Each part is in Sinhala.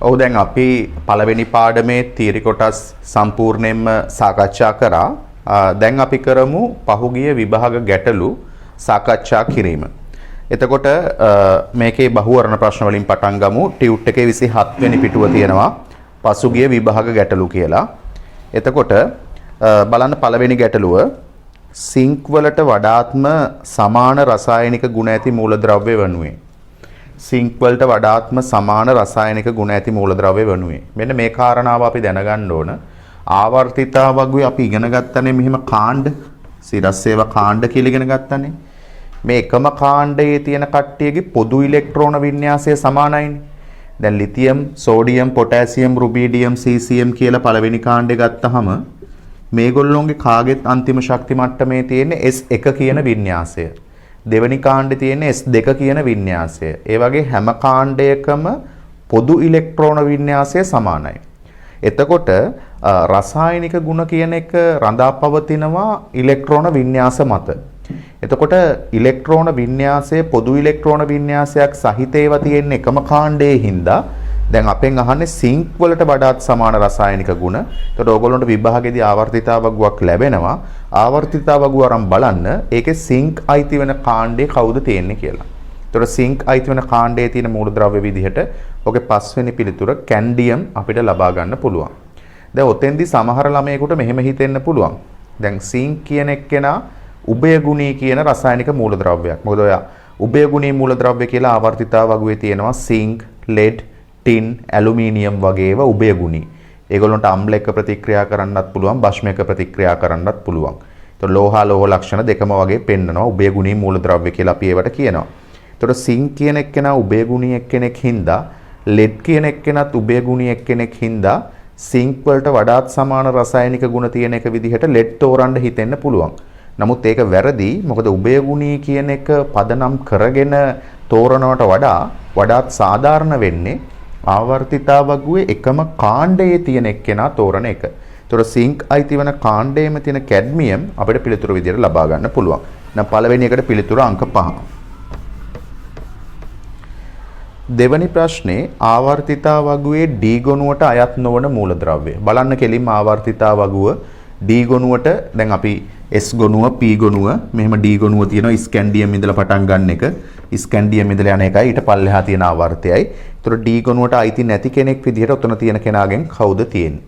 ඔව් දැන් අපි පළවෙනි පාඩමේ තීරි කොටස් සම්පූර්ණයෙන්ම සාකච්ඡා කරා. දැන් අපි කරමු පහුගිය විභාග ගැටලු සාකච්ඡා කිරීම. එතකොට මේකේ බහුවර්ණ ප්‍රශ්න වලින් පටන් ගමු. ටියුට් එකේ 27 වෙනි පිටුව තියෙනවා පසුගිය විභාග ගැටලු කියලා. එතකොට බලන්න පළවෙනි ගැටලුව සිංක් වලට වඩාත්ම සමාන රසායනික ගුණ ඇති මූලද්‍රව්‍ය වනුයේ. සිංක් වලට වඩාත්ම සමාන රසායනික ගුණ ඇති මූලද්‍රව්‍ය වනුයේ. මෙන්න මේ කාරණාව අපි දැනගන්න ඕන. ආවර්තිතාවගුවේ අපි ඉගෙන ගත්තනේ මෙහිම කාණ්ඩ සිරස්සේව කාණ්ඩ කියලා ඉගෙන ගත්තනේ. මේ එකම කාණ්ඩයේ තියෙන කට්ටියගේ පොදු ඉලෙක්ට්‍රෝන වින්‍යාසය සමානයිනේ. දැන් ලිතියම්, සෝඩියම්, පොටෑසියම්, රුබීඩියම්, සීසියම් කියලා පළවෙනි කාණ්ඩේ ගත්තාම මේගොල්ලෝන්ගේ කාගෙත් අන්තිම ශක්ති මට්ටමේ තියෙන S1 කියන වින්‍යාසය. දෙවෙනි කාණ්ඩේ තියෙන S2 කියන වින්‍යාසය. ඒ වගේ හැම කාණ්ඩයකම පොදු ඉලෙක්ට්‍රෝන වින්‍යාසය සමානයි. එතකොට රසායනික ගුණ කියන එක රඳා පවතිනවා ඉලෙක්ට්‍රෝන වින්‍යාස මත. එතකොට ඉලෙක්ට්‍රෝන වින්‍යාසයේ පොදු ඉලෙක්ට්‍රෝන වින්‍යාසයක් සහිත ඒවා තියෙන එකම කාණ්ඩයේ හින්දා දැන් අපෙන් අහන්නේ සිංක් වලට වඩාත් සමාන රසායනික ගුණ. එතකොට ඕගොල්ලන්ට විභාගයේදී ආවර්තිතාවගුවක් ලැබෙනවා. ආවර්තිතාවගුව අරන් බලන්න ඒකේ සිංක් අයිති වෙන කාණ්ඩේ කවුද තියෙන්නේ කියලා. එතකොට සිංක් අයිති වෙන කාණ්ඩයේ තියෙන මූලද්‍රව්‍ය විදිහට ඔගේ පස්වෙනි පිළිතුර කැන්ඩියම් අපිට ලබා ගන්න පුළුවන්. දැන් ඔතෙන්දී සමහර ළමයෙකුට මෙහෙම හිතෙන්න පුළුවන්. දැන් සිංක් කියන එක්කෙනා උභයගුණී කියන රසායනික මූලද්‍රව්‍යයක්. මොකද ඔය උභයගුණී මූලද්‍රව්‍ය කියලා ආවර්තිතාවගුවේ තියෙනවා සිංක්, ලෙඩ්, ටින්, ඇලුමිනියම් වගේ ඒවා උභයගුණී. ඒගොල්ලොන්ට අම්ල එක ප්‍රතික්‍රියා කරන්නත් පුළුවන්, භස්ම එක ප්‍රතික්‍රියා කරන්නත් පුළුවන්. ඒතකොට ලෝහ ලක්ෂණ දෙකම වගේ පෙන්නනවා උභයගුණී මූලද්‍රව්‍ය කියලා අපි ඒවට කියනවා. ඒතකොට සිංක් කියන එක්කෙනා උභයගුණී එක්කෙනෙක් හින්දා, ලෙඩ් කියන එක්කෙනාත් උභයගුණී එක්කෙනෙක් හින්දා සිංක් වලට වඩාත් සමාන රසායනික ගුණ තියෙන එක විදිහට ලෙඩ් තෝරන්න හිතෙන්න පුළුවන්. නමුත් ඒක වැරදි. මොකද උභයගුණී කියන එක පදනම් කරගෙන තෝරනවට වඩාත් සාධාරණ වෙන්නේ ආවර්තිතාවගුවේ එකම කාණ්ඩයේ තියෙන එක්කෙනා තෝරන එක. ඒතොර සිංක් අයිති වෙන කාණ්ඩයේම තියෙන කැඩ්මියම් අපිට පිළිතුරු විදියට ලබා ගන්න පුළුවන්. දැන් පළවෙනි එකට පිළිතුර අංක 5. දෙවැනි ප්‍රශ්නේ ආවර්තිතාවගුවේ D ගොනුවට අයත් නොවන මූලද්‍රව්‍ය. බලන්න කෙලින්ම ආවර්තිතාවගුව D ගොනුවට දැන් අපි S ගොනුව, P ගොනුව, මෙහෙම D ගොනුව තියෙනවා. ස්කැන්ඩියම් ඉඳලා පටන් ගන්න එක. ස්කැන්ඩියම් ඉඳලා යන එකයි ඊට පල්ලෙහා තියෙන ආවර්තයයි. ඒතර D ගොනුවට අයිති නැති කෙනෙක් විදිහට උතන තියෙන කෙනාගෙන් කවුද තියෙන්නේ?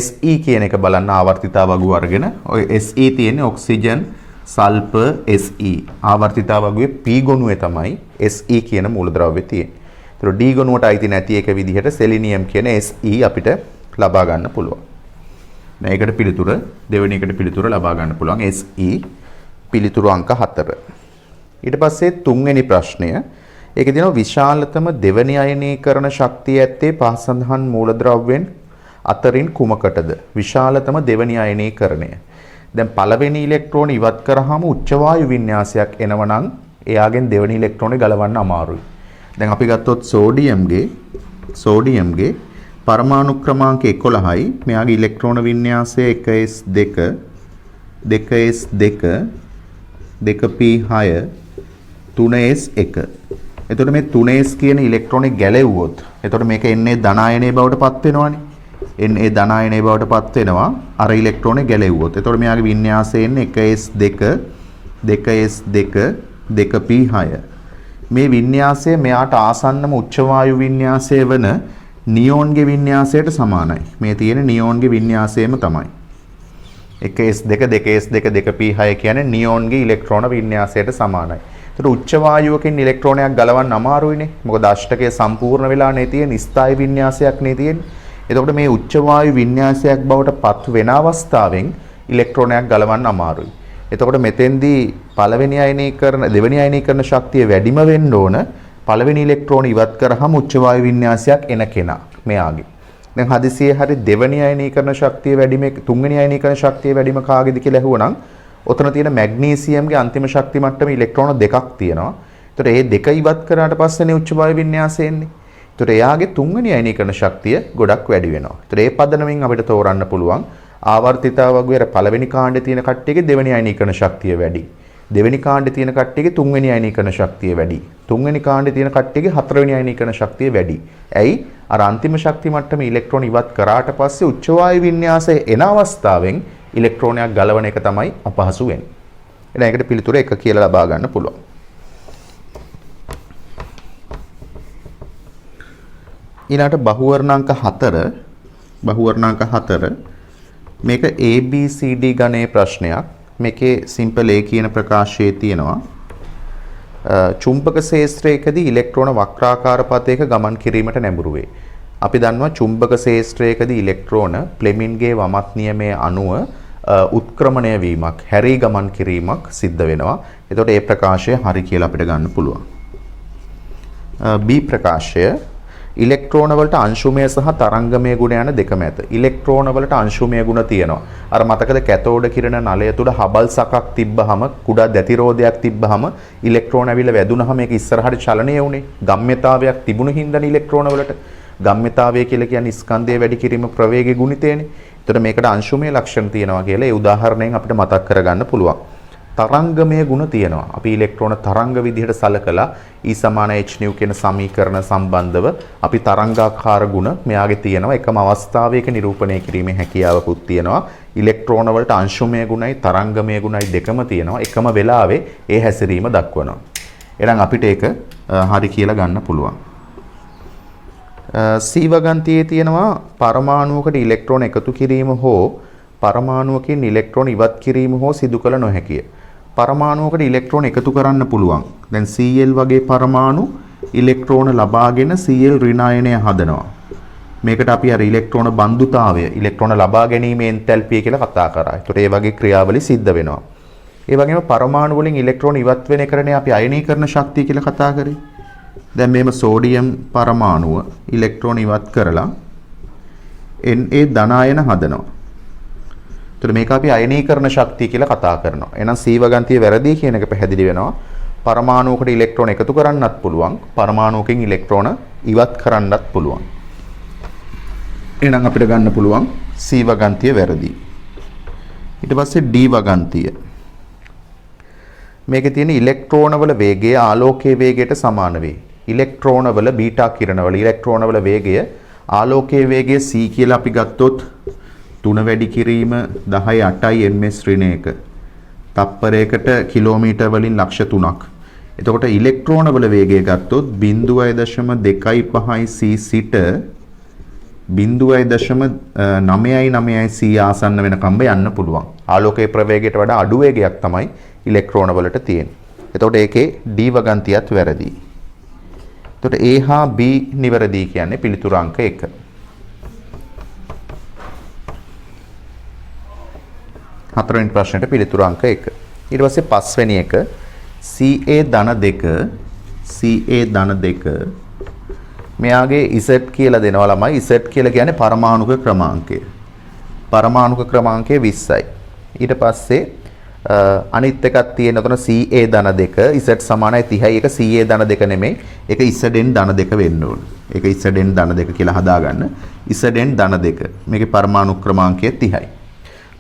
Se කියන එක බලන්න ආවර්තිතාවගුව අරගෙන. ඔය Se තියෙන්නේ ඔක්සිජන්, සල්ෆර්, Se. ආවර්තිතාවගුවේ P ගොනුවේ තමයි Se කියන මූලද්‍රව්‍ය තියෙන්නේ. ඒතර D ගොනුවට අයිති නැති එක විදිහට සෙලිනියම් කියන Se අපිට ලබා ගන්න පුළුවන්. මේකට පිළිතුර දෙවෙනි එකට පිළිතුර ලබා ගන්න පුළුවන් SE පිළිතුරු අංක 4. ඊට පස්සේ තුන්වෙනි ප්‍රශ්නය. ඒකේ දෙනවා විශාලතම දෙවෙනි අයනීකරණ ශක්තිය ඇත්තේ පහ සඳහන් මූලද්‍රව්‍යෙන් අතරින් කුමකටද? විශාලතම දෙවෙනි අයනීකරණය. දැන් පළවෙනි ඉලෙක්ට්‍රෝන ඉවත් කරාම උච්ච වායු වින්‍යාසයක් එනවනම් එයාගෙන් දෙවෙනි ඉලෙක්ට්‍රෝනේ ගලවන්න අමාරුයි. දැන් අපි ගත්තොත් සෝඩියම්ගේ පරමාණු ක්‍රමාංක 11යි. මෙයාගේ ඉලෙක්ට්‍රෝන වින්‍යාසය 1s2 2s2 2p6 3s1. එතකොට මේ 3s කියන ඉලෙක්ට්‍රෝනේ ගැලෙව්වොත් එතකොට මේක Na ධනායනයේ බවට පත් වෙනවනේ. Na ධනායනයේ බවට පත් වෙනවා අර ඉලෙක්ට්‍රෝනේ ගැලෙව්වොත්. එතකොට මෙයාගේ වින්‍යාසය එන්නේ 1s2 2s2 2p6. මේ වින්‍යාසය මෙයාට ආසන්නම උච්ච වායු වින්‍යාසය වන නියෝන්ගේ වින්‍යාසයට සමානයි. මේ තියෙන නියෝන්ගේ වින්‍යාසයම තමයි. 1s2 2s2 2p6 කියන්නේ නියෝන්ගේ ඉලෙක්ට්‍රෝන වින්‍යාසයට සමානයි. ඒතර උච්ච වායුවකින් ඉලෙක්ට්‍රෝනයක් ගලවන්න අමාරුයිනේ. මොකද අෂ්ටකය සම්පූර්ණ වෙලා නේ තියෙන්නේ. ස්ථායි වින්‍යාසයක් නේ තියෙන්නේ. එතකොට මේ උච්ච වායු වින්‍යාසයක් බවට පත් වෙන අවස්ථාවෙන් ඉලෙක්ට්‍රෝනයක් ගලවන්න අමාරුයි. එතකොට මෙතෙන්දී පළවෙනි අයනීකරණ දෙවෙනි අයනීකරණ ශක්තිය වැඩිම වෙන්න ඕන. පළවෙනි ඉලෙක්ට්‍රෝන ඉවත් කරාම උච්ච වායු වින්‍යාසයක් එන කෙනා මෙයාගේ. දැන් හදිසියේ හරි දෙවෙනි අයනීකරණ ශක්තිය වැඩිම තුන්වෙනි අයනීකරණ ශක්තිය වැඩිම කාගේද කියලා ඇහුවනම් ඔතන තියෙන මැග්නීසියම්ගේ අන්තිම ශක්ති මට්ටම ඉලෙක්ට්‍රෝන දෙකක් තියෙනවා. ඒතර මේ දෙක ඉවත් කරාට පස්සේනේ උච්ච වායු වින්‍යාසය එන්නේ. ඒතර එයාගේ තුන්වෙනි අයනීකරණ ශක්තිය ගොඩක් වැඩි වෙනවා. ඒතර මේ පදනමින් අපිට තෝරන්න පුළුවන් ආවර්තිතාවගුවේ පළවෙනි කාණ්ඩේ තියෙන කට්ටියගේ දෙවෙනි අයනීකරණ ශක්තිය වැඩි. දෙවෙනි කාණ්ඩේ තියෙන කට්ටියගේ තුන්වෙනි අයනීකරණ ශක්තිය වැඩි. තුන්වෙනි කාණ්ඩේ තියෙන කට්ටියගේ හතරවෙනි අයනීකරණ ශක්තිය වැඩි. ඇයි? අර අන්තිම ශක්ති මට්ටමේ ඉලෙක්ට්‍රෝන ඉවත් කරාට පස්සේ උච්ච වායු වින්‍යාසය එන අවස්ථාවෙන් ඉලෙක්ට්‍රෝනයක් ගලවන එක තමයි අපහසු වෙන්නේ. එහෙනම් ඒකට පිළිතුර 1 කියලා ලබා ගන්න පුළුවන්. ඊළාට බහුවර්ණාංක 4 මේක ABCD ගණයේ ප්‍රශ්නයක්. මේකේ සිම්පල් A කියන ප්‍රකාශයේ තියෙනවා චුම්බක ක්ෂේත්‍රයකදී ඉලෙක්ට්‍රෝන වක්‍රාකාර පථයක ගමන් කිරීමට නැඹුරු වේ. අපි දන්නවා චුම්බක ක්ෂේත්‍රයකදී ඉලෙක්ට්‍රෝන ප්ලෙමින්ගේ වමත් නියමයේ අනුව උත්ක්‍රමණය වීමක්, හැරී ගමන් කිරීමක් සිද්ධ වෙනවා. එතකොට ඒ ප්‍රකාශය හරි කියලා අපිට ගන්න පුළුවන්. B ප්‍රකාශය ඉලෙක්ට්‍රෝන වලට අංශුමය සහ තරංගමය ගුණ යන දෙකම ඇත. ඉලෙක්ට්‍රෝන වලට අංශුමය ගුණ තියෙනවා. අර මතකද කැතෝඩ කිරණ නලය තුල හබල් සකක් තිබ්බහම කුඩා දැතිරෝධයක් තිබ්බහම ඉලෙක්ට්‍රෝන ඇවිල්ලා වැදුනහම ඒක ඉස්සරහට චලනය වුනේ. ගම්ම්‍යතාවයක් තිබුණු හින්දානේ ඉලෙක්ට්‍රෝන වලට. ගම්ම්‍යතාවය කියලා කියන්නේ ස්කන්ධයේ වැඩි කිරීම ප්‍රවේගයේ ගුණිතයනේ. එතකොට මේකට අංශුමය ලක්ෂණ තියෙනවා කියලා ඒ උදාහරණයෙන් අපිට මතක් කරගන්න පුළුවන්. තරංගමය ගුණ තියෙනවා. අපි ඉලෙක්ට්‍රෝන තරංග විදිහට සලකලා E = h nu කියන සමීකරණ සම්බන්ධව අපි තරංගාකාර ගුණ මෙයාගේ තියෙනවා. එකම අවස්ථාවයක නිරූපණය කිරීමේ හැකියාවකුත් තියෙනවා. ඉලෙක්ට්‍රෝන වලට අංශුමය ගුණයි තරංගමය ගුණයි දෙකම තියෙනවා. එකම වෙලාවේ ඒ හැසිරීම දක්වනවා. එහෙනම් අපිට ඒක හරි කියලා ගන්න පුළුවන්. C වගන්තියේ තියෙනවා පරමාණුවකට ඉලෙක්ට්‍රෝන එකතු කිරීම හෝ පරමාණුවකින් ඉලෙක්ට්‍රෝන ඉවත් කිරීම හෝ සිදු කළ නොහැකිය. පරමාණුවකට ඉලෙක්ට්‍රෝන එකතු කරන්න පුළුවන්. දැන් Cl වගේ පරමාණු ඉලෙක්ට්‍රෝන ලබාගෙන Cl ඍණායනය හදනවා. මේකට අපි අර ඉලෙක්ට්‍රෝන බන්දුතාවය, ඉලෙක්ට්‍රෝන ලබා ගැනීමේ එන්තැල්පිය කියලා කතා කරා. ඒතකොට ඒ වගේ ක්‍රියාවලි සිද්ධ වෙනවා. ඒ වගේම පරමාණු වලින් ඉලෙක්ට්‍රෝන ඉවත් වෙන එකනේ අපි අයනීකරණ ශක්තිය කියලා කතා කරේ. දැන් මේම සෝඩියම් පරමාණුව ඉලෙක්ට්‍රෝන ඉවත් කරලා Na ධන අයන හදනවා. එතකොට මේක අපි අයනීකරණ ශක්තිය කියලා කතා කරනවා. එහෙනම් C වගන්තිය වැරදි කියන එක පැහැදිලි වෙනවා. පරමාණුවකට ඉලෙක්ට්‍රෝන එකතු කරන්නත් පුළුවන්. පරමාණුවකින් ඉලෙක්ට්‍රෝන ඉවත් කරන්නත් පුළුවන්. එහෙනම් අපිට ගන්න පුළුවන් C වගන්තිය වැරදි. ඊට පස්සේ D වගන්තිය. මේකේ තියෙන ඉලෙක්ට්‍රෝන වල වේගය ආලෝකයේ වේගයට සමාන වේ. ඉලෙක්ට්‍රෝන වල බීටා කිරණ වල ඉලෙක්ට්‍රෝන වල වේගය ආලෝකයේ වේගය c කියලා අපි ගත්තොත් 3 වැඩි කිරීම 10.8යි ms ඍණ 1. තප්පරයකට කිලෝමීටර් වලින් ලක්ෂ 3ක්. එතකොට ඉලෙක්ට්‍රෝන වල වේගය ගත්තොත් 0.25යි c සිට 0.999යි c ආසන්න වෙනකම් යන්න පුළුවන්. ආලෝකයේ ප්‍රවේගයට වඩා අඩු වේගයක් තමයි ඉලෙක්ට්‍රෝන වලට තියෙන්නේ. එතකොට ඒකේ D වගන්තියත් වැරදි. එතකොට A හා B නිවැරදි කියන්නේ පිළිතුරු අංක 1. හතරවෙනි ප්‍රශ්නෙට පිළිතුරු අංක 1. ඊට පස්සේ පස්වෙනි එක CA ධන 2 මෙයාගේ Z කියලා දෙනවා ළමයි. Z කියලා කියන්නේ පරමාණුක ක්‍රමාංකය. පරමාණුක ක්‍රමාංකය 20යි. ඊට පස්සේ අනිත් එකක් තියෙන උතන CA ධන 2 Z සමානයි 30යි. ඒක CA ධන 2 නෙමෙයි. ඒක ZN ධන 2 වෙන්න ඕන. ඒක ZN ධන 2 කියලා හදාගන්න. ZN ධන 2. මේකේ පරමාණු ක්‍රමාංකය 30යි.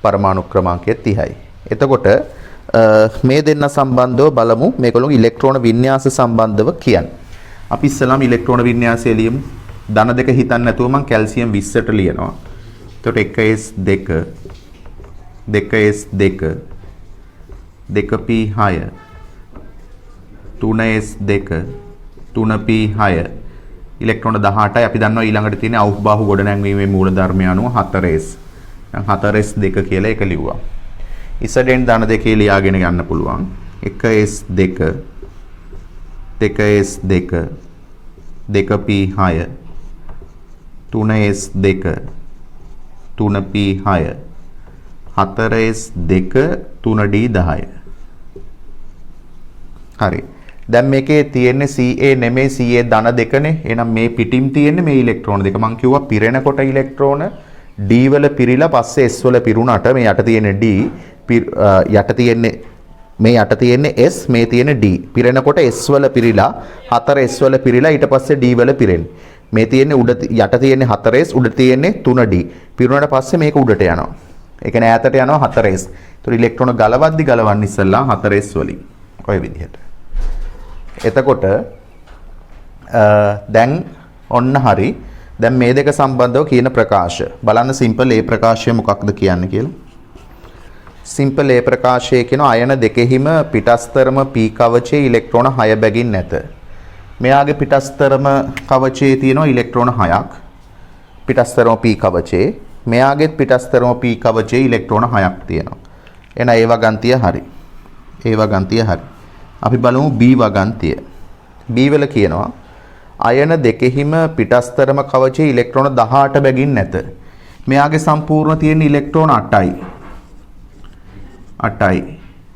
පරමාණු ක්‍රමාංකය 30යි. එතකොට මේ දෙන්න සම්බන්ධව බලමු මේගොල්ලෝගේ ඉලෙක්ට්‍රෝන වින්‍යාස සම්බන්ධව කියන්නේ. අපි ඉස්සෙල්ලාම ඉලෙක්ට්‍රෝන වින්‍යාසය ලියමු. ධන 2 හිතන්න නැතුව මම කැල්සියම් 20ට ලියනවා. එතකොට 1s2 2s2 2p6 3s2 3p6 ඉලෙක්ට්‍රෝන 18යි. අපි දන්නවා ඊළඟට තියෙන අවුහ්බාහු ගොඩනැංවීමේ මූල ධර්මය අනුව 4s. දැන් 4s2 කියලා එක ලිව්වා. ඉසඩෙන් ධන 2 ලියාගෙන යන්න පුළුවන්. 1s2 2s2 2p6 3s2 3p6 4s2 3d10. හරි. දැන් මේකේ තියෙන්නේ CA නෙමෙයි CA ධන 2නේ. එහෙනම් මේ පිටින් තියෙන්නේ මේ ඉලෙක්ට්‍රෝන දෙක. මම කිව්වා පිරෙනකොට ඉලෙක්ට්‍රෝන D වල පිරීලා පස්සේ S වල පිරුණාට මේ යට තියෙන්නේ D යට තියෙන්නේ මේ යට තියෙන්නේ S මේ තියෙන්නේ D. පිරෙනකොට S වල පිරීලා 4S වල පිරීලා ඊට පස්සේ D වල පිරෙන්නේ. මේ තියෙන්නේ උඩ යට තියෙන්නේ 4S උඩ තියෙන්නේ 3D. පිරුණාට පස්සේ මේක උඩට යනවා. ඒ කියන්නේ ඈතට යනවා 4s. ඒතකොට ඉලෙක්ට්‍රෝන ගලවන්නේ ඉස්සෙල්ලා 4s වලින්. ඔය විදිහට. එතකොට දැන් ඔන්න හරි. දැන් මේ දෙක සම්බන්ධව කියන ප්‍රකාශ. බලන්න සිම්පල් A ප්‍රකාශය මොකක්ද කියන්නේ කියලා. සිම්පල් A ප්‍රකාශය කියන අයන දෙකෙහිම පිටස්තරම P කවචයේ ඉලෙක්ට්‍රෝන 6 බැගින් නැත. මෙයාගේ පිටස්තරම කවචයේ තියෙනවා ඉලෙක්ට්‍රෝන 6ක්. පිටස්තරම P කවචයේ. මෙයාගේත් පිටස්තරම P කවචයේ ඉලෙක්ට්‍රෝන 6ක් තියෙනවා. එහෙනම් A වගන්තිය හරි. A වගන්තිය හරි. අපි බලමු B වගන්තිය. B වල කියනවා අයන දෙකෙහිම පිටස්තරම කවචයේ ඉලෙක්ට්‍රෝන 18 බැගින් නැත. මෙයාගේ සම්පූර්ණ තියෙන ඉලෙක්ට්‍රෝන 8යි. 8යි.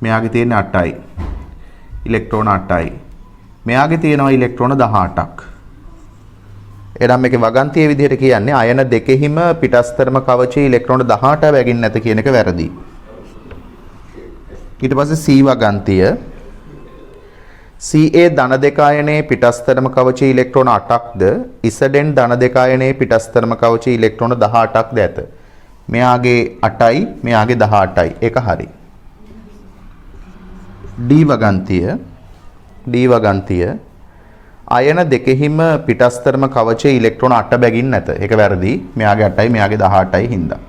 මෙයාගේ තියෙන 8යි. ඉලෙක්ට්‍රෝන 8යි. මෙයාගේ තියෙනවා ඉලෙක්ට්‍රෝන 18ක්. එනම් මේකේ වගන්තියේ විදිහට කියන්නේ අයන දෙකෙහිම පිටස්තරම කවචයේ ඉලෙක්ට්‍රෝන 18 බැගින් නැත කියන එක වැරදි. ඊට පස්සේ C වගන්තිය CA ධන දෙක අයනයේ පිටස්තරම කවචයේ ඉලෙක්ට්‍රෝන 8ක්ද ඉසඩෙන් ධන දෙක අයනයේ පිටස්තරම කවචයේ ඉලෙක්ට්‍රෝන 18ක්ද ඇත. මෙයාගේ 8යි මෙයාගේ 18යි. ඒක හරි. D වගන්තිය අයන දෙකෙහිම පිටස්තරම කවචයේ ඉලෙක්ට්‍රෝන 8 බැගින් නැත. ඒක වැරදි. මෙයාගේ 8යි මෙයාගේ 18යි හින්දා.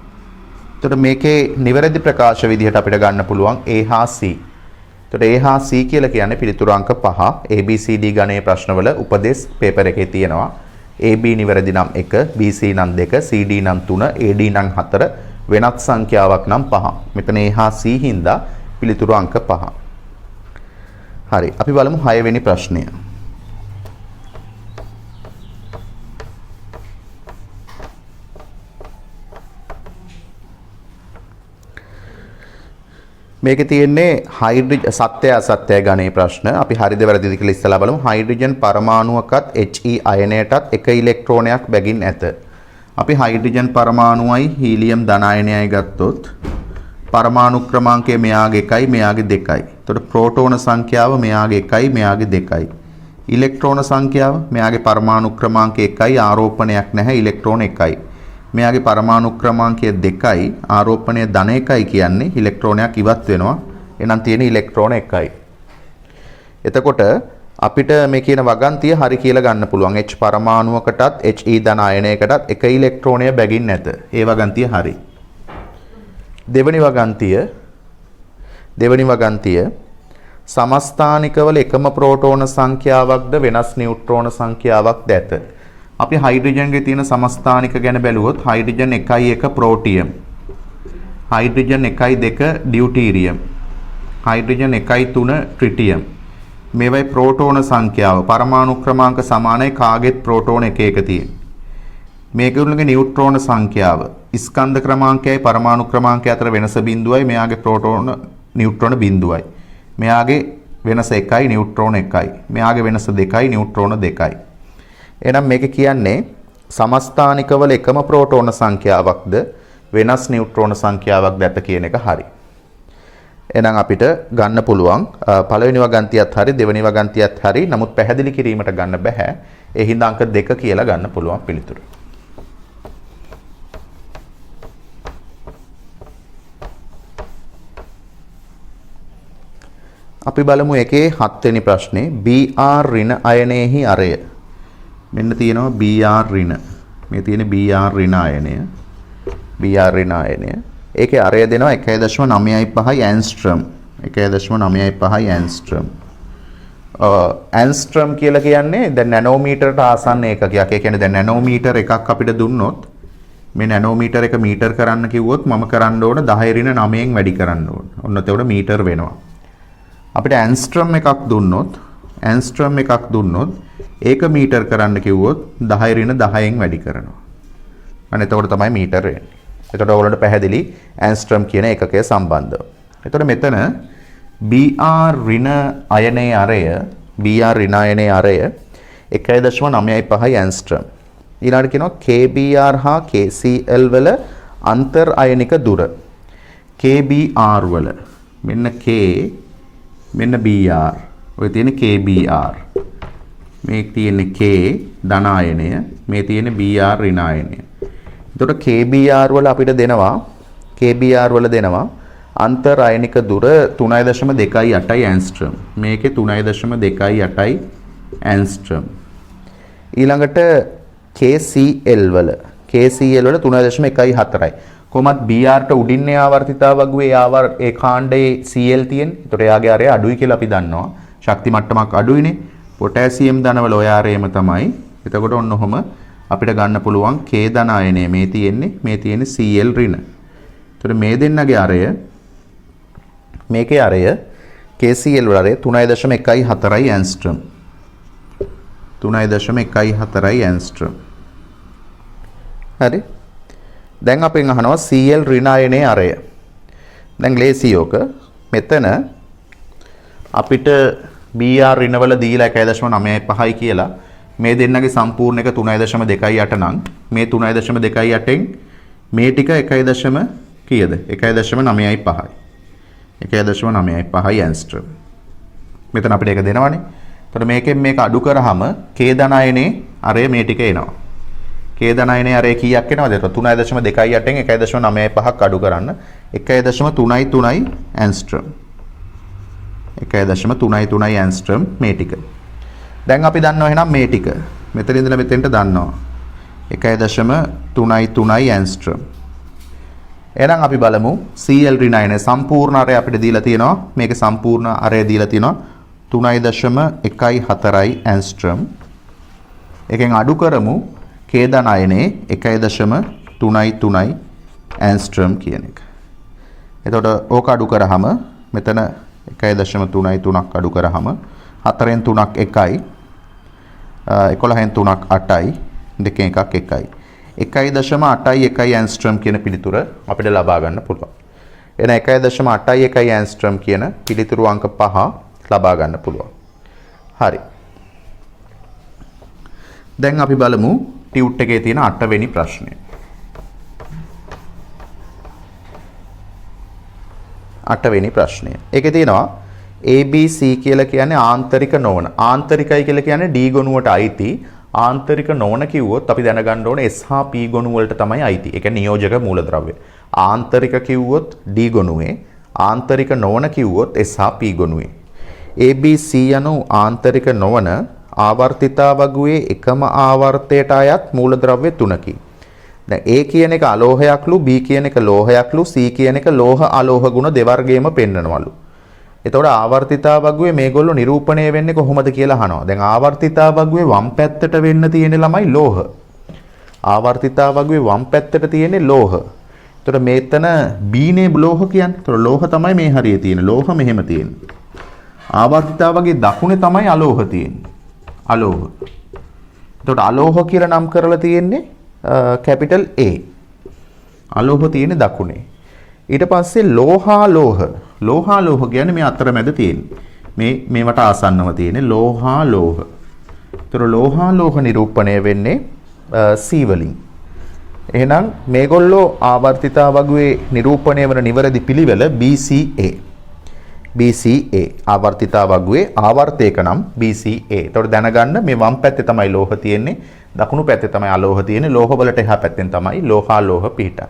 එතකොට මේකේ නිවැරදි ප්‍රකාශ විදිහට අපිට ගන්න පුළුවන් A හා C. එතකොට A හා C කියලා කියන්නේ පිළිතුරු අංක 5 ABCD ගණයේ ප්‍රශ්නවල උපදේශ පේපර් එකේ තියෙනවා. AB නිවැරදි නම් 1, BC නම් 2, CD නම් 3, AD නම් 4, වෙනත් සංඛ්‍යාවක් නම් 5. මෙතන A හා C හින්දා පිළිතුරු අංක 5. හරි. අපි බලමු 6 වෙනි ප්‍රශ්නය. මේකේ තියෙන්නේ හයිඩ්‍රජන් සත්‍ය අසත්‍ය ගණයේ ප්‍රශ්න. අපි හරිද වැරදිද කියලා ඉස්සලා බලමු. හයිඩ්‍රජන් පරමාණුවකත් He අයනයටත් එක ඉලෙක්ට්‍රෝනයක් බැගින් ඇත. අපි හයිඩ්‍රජන් පරමාණුවයි හීලියම් ධන අයනයයි ගත්තොත් පරමාණු ක්‍රමාංකය මෙයාගේ 1යි මෙයාගේ 2යි. එතකොට ප්‍රෝටෝන සංඛ්‍යාව මෙයාගේ 1යි මෙයාගේ 2යි. ඉලෙක්ට්‍රෝන සංඛ්‍යාව මෙයාගේ පරමාණු ක්‍රමාංකය 1යි ආරෝපණයක් නැහැ ඉලෙක්ට්‍රෝන 1යි. මෙයාගේ පරමාණු ක්‍රමාංකය 2යි ආරෝපණය ධන 1යි කියන්නේ ඉලෙක්ට්‍රෝනයක් ඉවත් වෙනවා. එහෙනම් තියෙන ඉලෙක්ට්‍රෝන 1යි. එතකොට අපිට මේ කියන වගන්තිය හරි කියලා ගන්න පුළුවන්. H පරමාණුවකටත් He ධන අයනයකටත් එක ඉලෙක්ට්‍රෝනය බැගින් නැත. ඒ වගන්තිය හරි. දෙවනි වගන්තිය සමස්ථානිකවල එකම ප්‍රෝටෝන සංඛ්‍යාවක්ද වෙනස් නියුට්‍රෝන සංඛ්‍යාවක්ද ඇත. අපි හයිඩ්‍රජන්ගේ තියෙන සමස්ථානික ගැන බැලුවොත් හයිඩ්‍රජන් 1.1 ප්‍රෝටියම්, හයිඩ්‍රජන් 1.2 ඩියුටීරියම්, හයිඩ්‍රජන් 1.3 ට්‍රිටියම්. මේවයි ප්‍රෝටෝන සංඛ්‍යාව. පරමාණු ක්‍රමාංක සමානයි කාගෙත් ප්‍රෝටෝන එක එක තියෙන. මේගොල්ලෝගේ නියුට්‍රෝන සංඛ්‍යාව ස්කන්ධ ක්‍රමාංකයයි පරමාණු ක්‍රමාංකය අතර වෙනස බිඳුවයි. මෙයාගේ ප්‍රෝටෝන නියුට්‍රෝන බිඳුවයි. මෙයාගේ වෙනස 1යි නියුට්‍රෝන 1යි. මෙයාගේ වෙනස 2යි නියුට්‍රෝන 2යි. එහෙනම් මේක කියන්නේ සමස්ථානිකවල එකම ප්‍රෝටෝන සංඛ්‍යාවක්ද වෙනස් නියුට්‍රෝන සංඛ්‍යාවක්ද ඇත කියන එක හරි. එහෙනම් අපිට ගන්න පුළුවන් පළවෙනි වගන්තියත් හරි දෙවෙනි වගන්තියත් හරි. නමුත් පැහැදිලි කිරීමට ගන්න බෑ. ඒ හින්දා අංක 2 කියලා ගන්න පුළුවන් පිළිතුර. අපි බලමු එකේ 7 වෙනි ප්‍රශ්නේ Br ඍණ අයනයේහි අරය. මෙන්න තියෙනවා Br ඍණ. මේ තියෙන Br ඍණ අයනය. Br ඍණ අයනය. ඒකේ අරය දෙනවා 1.95 ඇන්ස්ට්‍රම්. 1.95 ඇන්ස්ට්‍රම්. ඇන්ස්ට්‍රම් කියලා කියන්නේ දැන් නැනෝමීටරට ආසන්න ඒකකයක්. ඒ කියන්නේ දැන් නැනෝමීටර එකක් අපිට දුන්නොත් මේ නැනෝමීටර එක මීටර් කරන්න කිව්වොත් මම කරන්න ඕන 10 ඍණ 9න් වැඩි කරන්න ඕන. ඔන්න එතකොට මීටර් වෙනවා. අපිට ඇන්ස්ට්‍රම් එකක් දුන්නොත් ඒක මීටර් කරන්න කිව්වොත් 10 ඍණ 10න් වැඩි කරනවා. අන්න එතකොට තමයි මීටර් වෙන්නේ. එතකොට ඔයගොල්ලන්ට පැහැදිලි ඇන්ස්ට්‍රම් කියන ඒකකය සම්බන්ධව. එතකොට මෙතන Br ඍණ අයනයේ අරය 1.95 ඇන්ස්ට්‍රම්. ඊළඟට කියනවා KBr හා KCl වල අන්තර් අයනික දුර. KBr වල මෙන්න K මෙන්න Br. ඔය තියෙන KBr. මේ තියෙන K ධන අයනය, මේ තියෙන Br ඍණ අයනය. එතකොට KBr වල අපිට දෙනවා KBR වල දෙනවා අන්තර් අයනික දුර 3.28 ඇන්ස්ට්‍රම්. මේකේ 3.28 ඇන්ස්ට්‍රම්. ඊළඟට KCl වල 3.14යි. කොහොමත් BR ට උඩින්නේ ආවර්තිතාවගුවේ ඒ කාණ්ඩයේ Cl තියෙන. ඒතකොට එයාගේ ආරය අඩුයි කියලා අපි දන්නවා. ශක්ති මට්ටමක් අඩුයිනේ. පොටෑසියම් ධනවල ඔය ආරයම තමයි. එතකොට ඔන්න ඔහම අපිට ගන්න පුළුවන් K ධන අයනය මේ තියෙන්නේ Cl ඍණ. එතකොට මේ දෙන්නගේ ආරය මේකේ ආරය KCl වල ආරය 3.14 ඇන්ස්ට්‍රම්. 3.14 ඇන්ස්ට්‍රම්. හරි. දැන් අපෙන් අහනවා Cl ඍණ අයනයේ ආරය. දැන් ලේසියෝක මෙතන අපිට BR ඍණවල දීලා 1.95යි කියලා මේ දෙන්නගේ සම්පූර්ණ එක 3.28 නම් මේ 3.28න් මේ ටික 1. කීයද? 1.95යි. 1.95යි ඇන්ස්ට්‍රම්. මෙතන අපිට ඒක දෙනවනේ. එතකොට මේකෙන් මේක අඩු කරාම K ධන අයනේ අරය මේ ටික එනවා. K ධන අයනේ අරය කීයක් එනවද? 3.28න් 1.95ක් අඩු කරන්න 1.33යි ඇන්ස්ට්‍රම්. 1.33 ඇන්ස්ට්‍රම් මේ ටික. දැන් අපි දන්නවා එහෙනම් මේ ටික. මෙතන ඉඳලා මෙතෙන්ට දන්නවා. 1.33 ඇන්ස්ට්‍රම්. එහෙනම් අපි බලමු Cl ඍණ අයන සම්පූර්ණ අරය අපිට දීලා තියෙනවා. මේකේ සම්පූර්ණ අරය දීලා තියෙනවා 3.14 ඇන්ස්ට්‍රම්. එකෙන් අඩු කරමු K ධන අයනේ 1.33 ඇන්ස්ට්‍රම් කියන එක. එතකොට ඕක අඩු කරාම මෙතන 1.33ක් අඩු කරාම 4න් 3ක් 1යි 11න් 3ක් 8යි 2න් 1ක් 1යි 1.81 ඇන්ස්ට්‍රම් කියන පිළිතුර අපිට ලබා ගන්න පුළුවන්. එන 1.81 ඇන්ස්ට්‍රම් කියන පිළිතුරු අංක 5 ලබා ගන්න පුළුවන්. හරි. දැන් අපි බලමු ටියුට් එකේ තියෙන 8 වෙනි ප්‍රශ්නය. 8 වෙනි ප්‍රශ්නය. ඒකේ තියෙනවා ABC කියලා කියන්නේ ආන්තරික නොවන. ආන්තරිකයි කියලා කියන්නේ D ගොනුවට අයිති. ආන්තරික නොවන කිව්වොත් අපි දැනගන්න ඕනේ S හා P ගොනු වලට තමයි අයිති. ඒ කියන්නේ නියෝජක මූලද්‍රව්‍ය. ආන්තරික කිව්වොත් D ගොනුවේ, ආන්තරික නොවන කිව්වොත් S හා P ගොනුවේ. ABC යනු ආන්තරික නොවන ආවර්තිතාවගුවේ එකම ආවර්තයට අයත් මූලද්‍රව්‍ය තුනකි. දැන් A කියන එක අලෝහයක්ලු, B කියන එක ලෝහයක්ලු, C කියන එක ලෝහ අලෝහ ගුණ දෙවර්ගයේම පෙන්වනවලු. එතකොට ආවර්තිතාවගුවේ මේගොල්ලෝ නිරූපණය වෙන්නේ කොහොමද කියලා අහනවා. දැන් ආවර්තිතාවගුවේ වම් පැත්තට වෙන්න තියෙන ළමයි ලෝහ. ආවර්තිතාවගුවේ වම් පැත්තට තියෙන්නේ ලෝහ. එතකොට මෙතන B නේ ලෝහ කියන්නේ. එතකොට ලෝහ තමයි මේ හරියේ තියෙන්නේ. ලෝහ මෙහෙම තියෙන්නේ. ආවර්තිතාවගේ දකුණේ තමයි අලෝහ තියෙන්නේ. අලෝහ. එතකොට අලෝහ කියලා නම් කරලා තියෙන්නේ කැපිටල් A. අලෝහ තියෙන්නේ දකුණේ. ඊට පස්සේ ලෝහාලෝහ. ලෝහාලෝහ කියන්නේ මේ අතරමැද තියෙන්නේ. මේවට ආසන්නව තියෙන්නේ ලෝහාලෝහ. ඒතර ලෝහාලෝහ නිරූපණය වෙන්නේ C වලින්. එහෙනම් මේගොල්ලෝ ආවර්තිතාවගුවේ නිරූපණය වන නිවැරදි පිළිවෙල BCA. BCA ආවර්තිතාවගුවේ ආවර්තයක නම් BCA. ඒතකොට දැනගන්න මේ වම් පැත්තේ තමයි ලෝහ තියෙන්නේ, දකුණු පැත්තේ තමයි අලෝහ තියෙන්නේ. ලෝහ වලට එහා පැත්තෙන් තමයි ලෝහාලෝහ පිහිටා.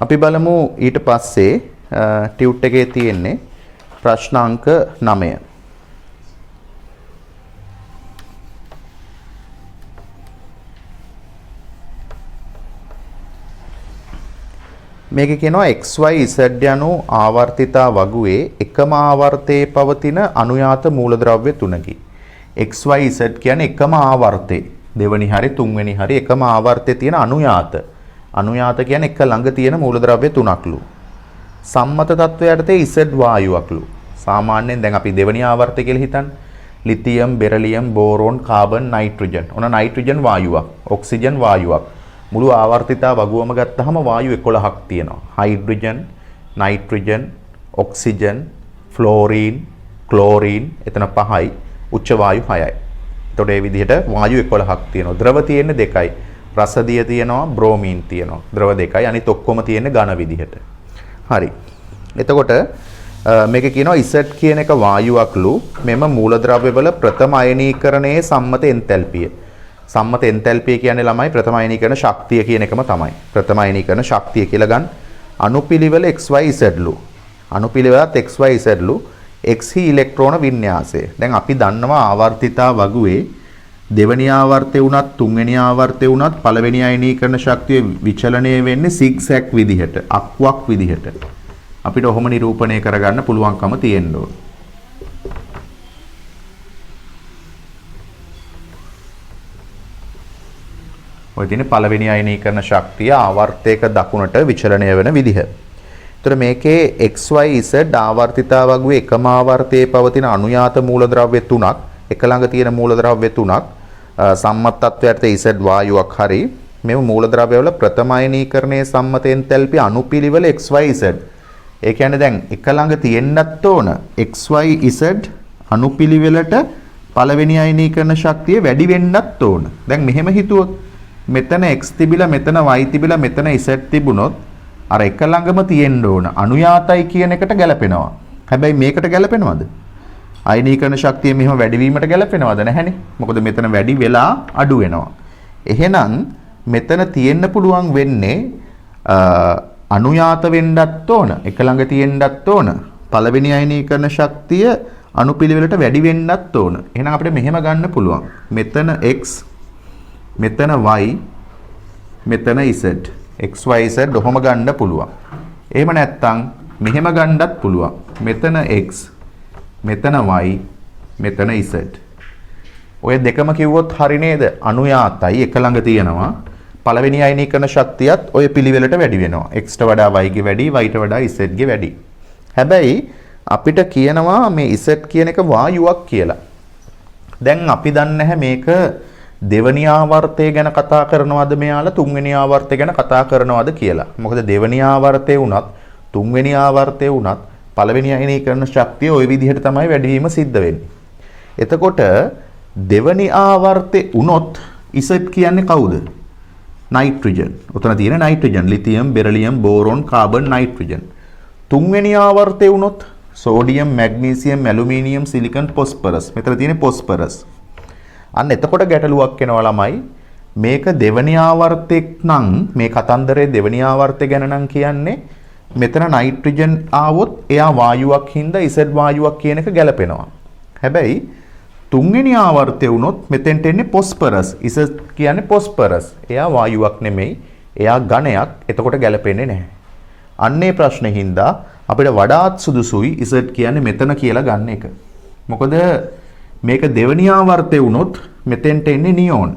අපි බලමු ඊට පස්සේ ටියුට් එකේ තියෙන්නේ ප්‍රශ්න අංක 9. මේකේ කියනවා XYZ යනු ආවර්තිතා වගුවේ එකම ආවර්තයේ පවතින අනුයාත මූලද්‍රව්‍ය තුනකි. XYZ කියන්නේ එකම ආවර්තේ. දෙවෙනි හරි තුන්වෙනි හරි එකම ආවර්තයේ තියෙන අනුයාත. අනුයාත කියන්නේ එක ළඟ තියෙන මූලද්‍රව්‍ය තුනක්ලු. සම්මත තත්වයට Z වායුවක්ලු. සාමාන්‍යයෙන් දැන් අපි දෙවෙනි ආවර්තය කියලා හිතන්නේ. Lithium, beryllium, boron, carbon, nitrogen. ඔන්න නයිට්‍රජන් වායුවක්, ඔක්සිජන් වායුවක්. මුළු ආවර්තිතා වගුවම ගත්තාම වායු 11ක් තියෙනවා. හයිඩ්‍රජන්, නයිට්‍රජන්, ඔක්සිජන්, ෆ්ලෝරීන්, ක්ලෝරීන් එතන 5යි, උච්ච වායු 6යි. එතකොට මේ විදිහට වායු 11ක් තියෙනවා. ද්‍රව තියෙන්නේ 2යි. රසදිය තියෙනවා, බ්‍රෝමීන් තියෙනවා. ද්‍රව 2යි. අනිත් ඔක්කොම තියෙන්නේ ඝන විදිහට. හරි. එතකොට මේක කියනවා Z කියන එක වායුවක්ලු. මෙම මූලද්‍රව්‍යවල ප්‍රථම අයනීකරණයේ සම්මත එන්තැල්පිය. සම්මත එන්තැල්පිය කියන්නේ ළමයි ප්‍රථම අයනීකරණ ශක්තිය කියන එකම තමයි. ප්‍රථම අයනීකරණ ශක්තිය කියලා ගන්න. අනුපිළිවෙල XYZ ලු. අනුපිළිවෙලත් XYZ ලු X ඉලෙක්ට්‍රෝන වින්‍යාසය. දැන් අපි දන්නවා ආවර්තිතා වගුවේ දෙවෙනි ආවර්තය වුණත් තුන්වෙනි ආවර්තය වුණත් පළවෙනි අයනීකරණ ශක්තිය විචලනය වෙන්නේ සිග්සැග් විදිහට, අක්වක් විදිහට. අපිට ඔහොම නිරූපණය කරගන්න පුළුවන්කම තියෙන්න ඕන. ඔය තියෙන පළවෙනි අයනීකරණ ශක්තිය ආවර්තයක දකුණට විචලනය වෙන විදිහ. ඒතර මේකේ XYZ ආවර්තිතා වගුවේ එකම ආවර්තයේ පවතින අනුයාත මූලද්‍රව්‍ය තුනක්, එක ළඟ තියෙන මූලද්‍රව්‍ය තුනක් සම්මත තත්වයට Z වායුවක් හරි මේ මූලද්‍රව්‍යවල ප්‍රථම අයනීකරණයේ සම්මතයෙන් තැල්පි අනුපිළිවෙල XYZ. ඒ කියන්නේ දැන් එක ළඟ තියෙන්නත් ඕන XYZ අනුපිළිවෙලට පළවෙනි අයනීකරණ ශක්තිය වැඩි වෙන්නත් ඕන. දැන් මෙහෙම හිතුවොත් මෙතන x තිබිලා මෙතන y තිබිලා මෙතන z තිබුණොත් අර එක ළඟම තියෙන්න ඕන අනුයාතයි කියන එකට ගැලපෙනවා. හැබැයි මේකට ගැලපෙනවද? අයනීකරණ ශක්තිය මෙහෙම වැඩි වීමට ගැලපෙනවද? නැහැනේ. මොකද මෙතන වැඩි වෙලා අඩු වෙනවා. එහෙනම් මෙතන තියෙන්න පුළුවන් වෙන්නේ අනුයාත වෙන්නත් ඕන, එක ළඟ තියෙන්නත් ඕන. පළවෙනි අයනීකරණ ශක්තිය අනුපිළිවෙලට වැඩි වෙන්නත් ඕන. එහෙනම් අපිට මෙහෙම ගන්න පුළුවන්. මෙතන x මෙතන y මෙතන z xyz ඔහොම ගන්න පුළුවන්. එහෙම නැත්නම් මෙහෙම ගන්නත් පුළුවන්. මෙතන x මෙතන y මෙතන z. ඔය දෙකම කිව්වොත් හරි නේද? අනුයාතයි එක ළඟ තියෙනවා. පළවෙනි අයනීකරණ ශක්තියත් ඔය පිළිවෙලට වැඩි වෙනවා. x ට වඩා y ගේ වැඩි, y ට වඩා z ගේ වැඩි. හැබැයි අපිට කියනවා මේ z කියන එක වායුවක් කියලා. දැන් අපි දන්නේ නැහැ මේක දෙවනි ආවර්තය ගැන කතා කරනවද මෙයාලා තුන්වෙනි ආවර්තය ගැන කතා කරනවද කියලා. මොකද දෙවනි ආවර්තය වුණත් තුන්වෙනි ආවර්තය වුණත් පළවෙනි අයනීකරණ ශක්තිය ওই විදිහට තමයි වැඩිවීම සිද්ධ වෙන්නේ. එතකොට දෙවනි ආවර්තය වුණොත් Z කියන්නේ කවුද? නයිට්‍රජන්. උතන තියෙන nitrogen, lithium, beryllium, boron, carbon, nitrogen. තුන්වෙනි ආවර්තය වුණොත් sodium, magnesium, aluminium, silicon, phosphorus. මෙතන තියෙන පොස්පරස්. අන්න එතකොට ගැටලුවක් එනවා ළමයි. මේක දෙවනි ආවර්තයක් නම් මේ කතන්දරයේ දෙවනි ආවර්තය ගැන නම් කියන්නේ මෙතන නයිට්‍රජන් ආවොත් එයා වායුවක් හින්දා Z වායුවක් කියන එක ගැලපෙනවා. හැබැයි තුන්වෙනි ආවර්තය වුණොත් මෙතෙන්ට එන්නේ පොස්පරස්. Z කියන්නේ පොස්පරස්. එයා වායුවක් නෙමෙයි. එයා ඝනයක්. එතකොට ගැලපෙන්නේ නැහැ. අන්නේ ප්‍රශ්නේ හින්දා අපිට වඩාත් සුදුසුයි Z කියන්නේ මෙතන කියලා ගන්න එක. මොකද මේක දෙවනි ආවර්තය වුණොත් මෙතෙන්ට එන්නේ නියෝන්.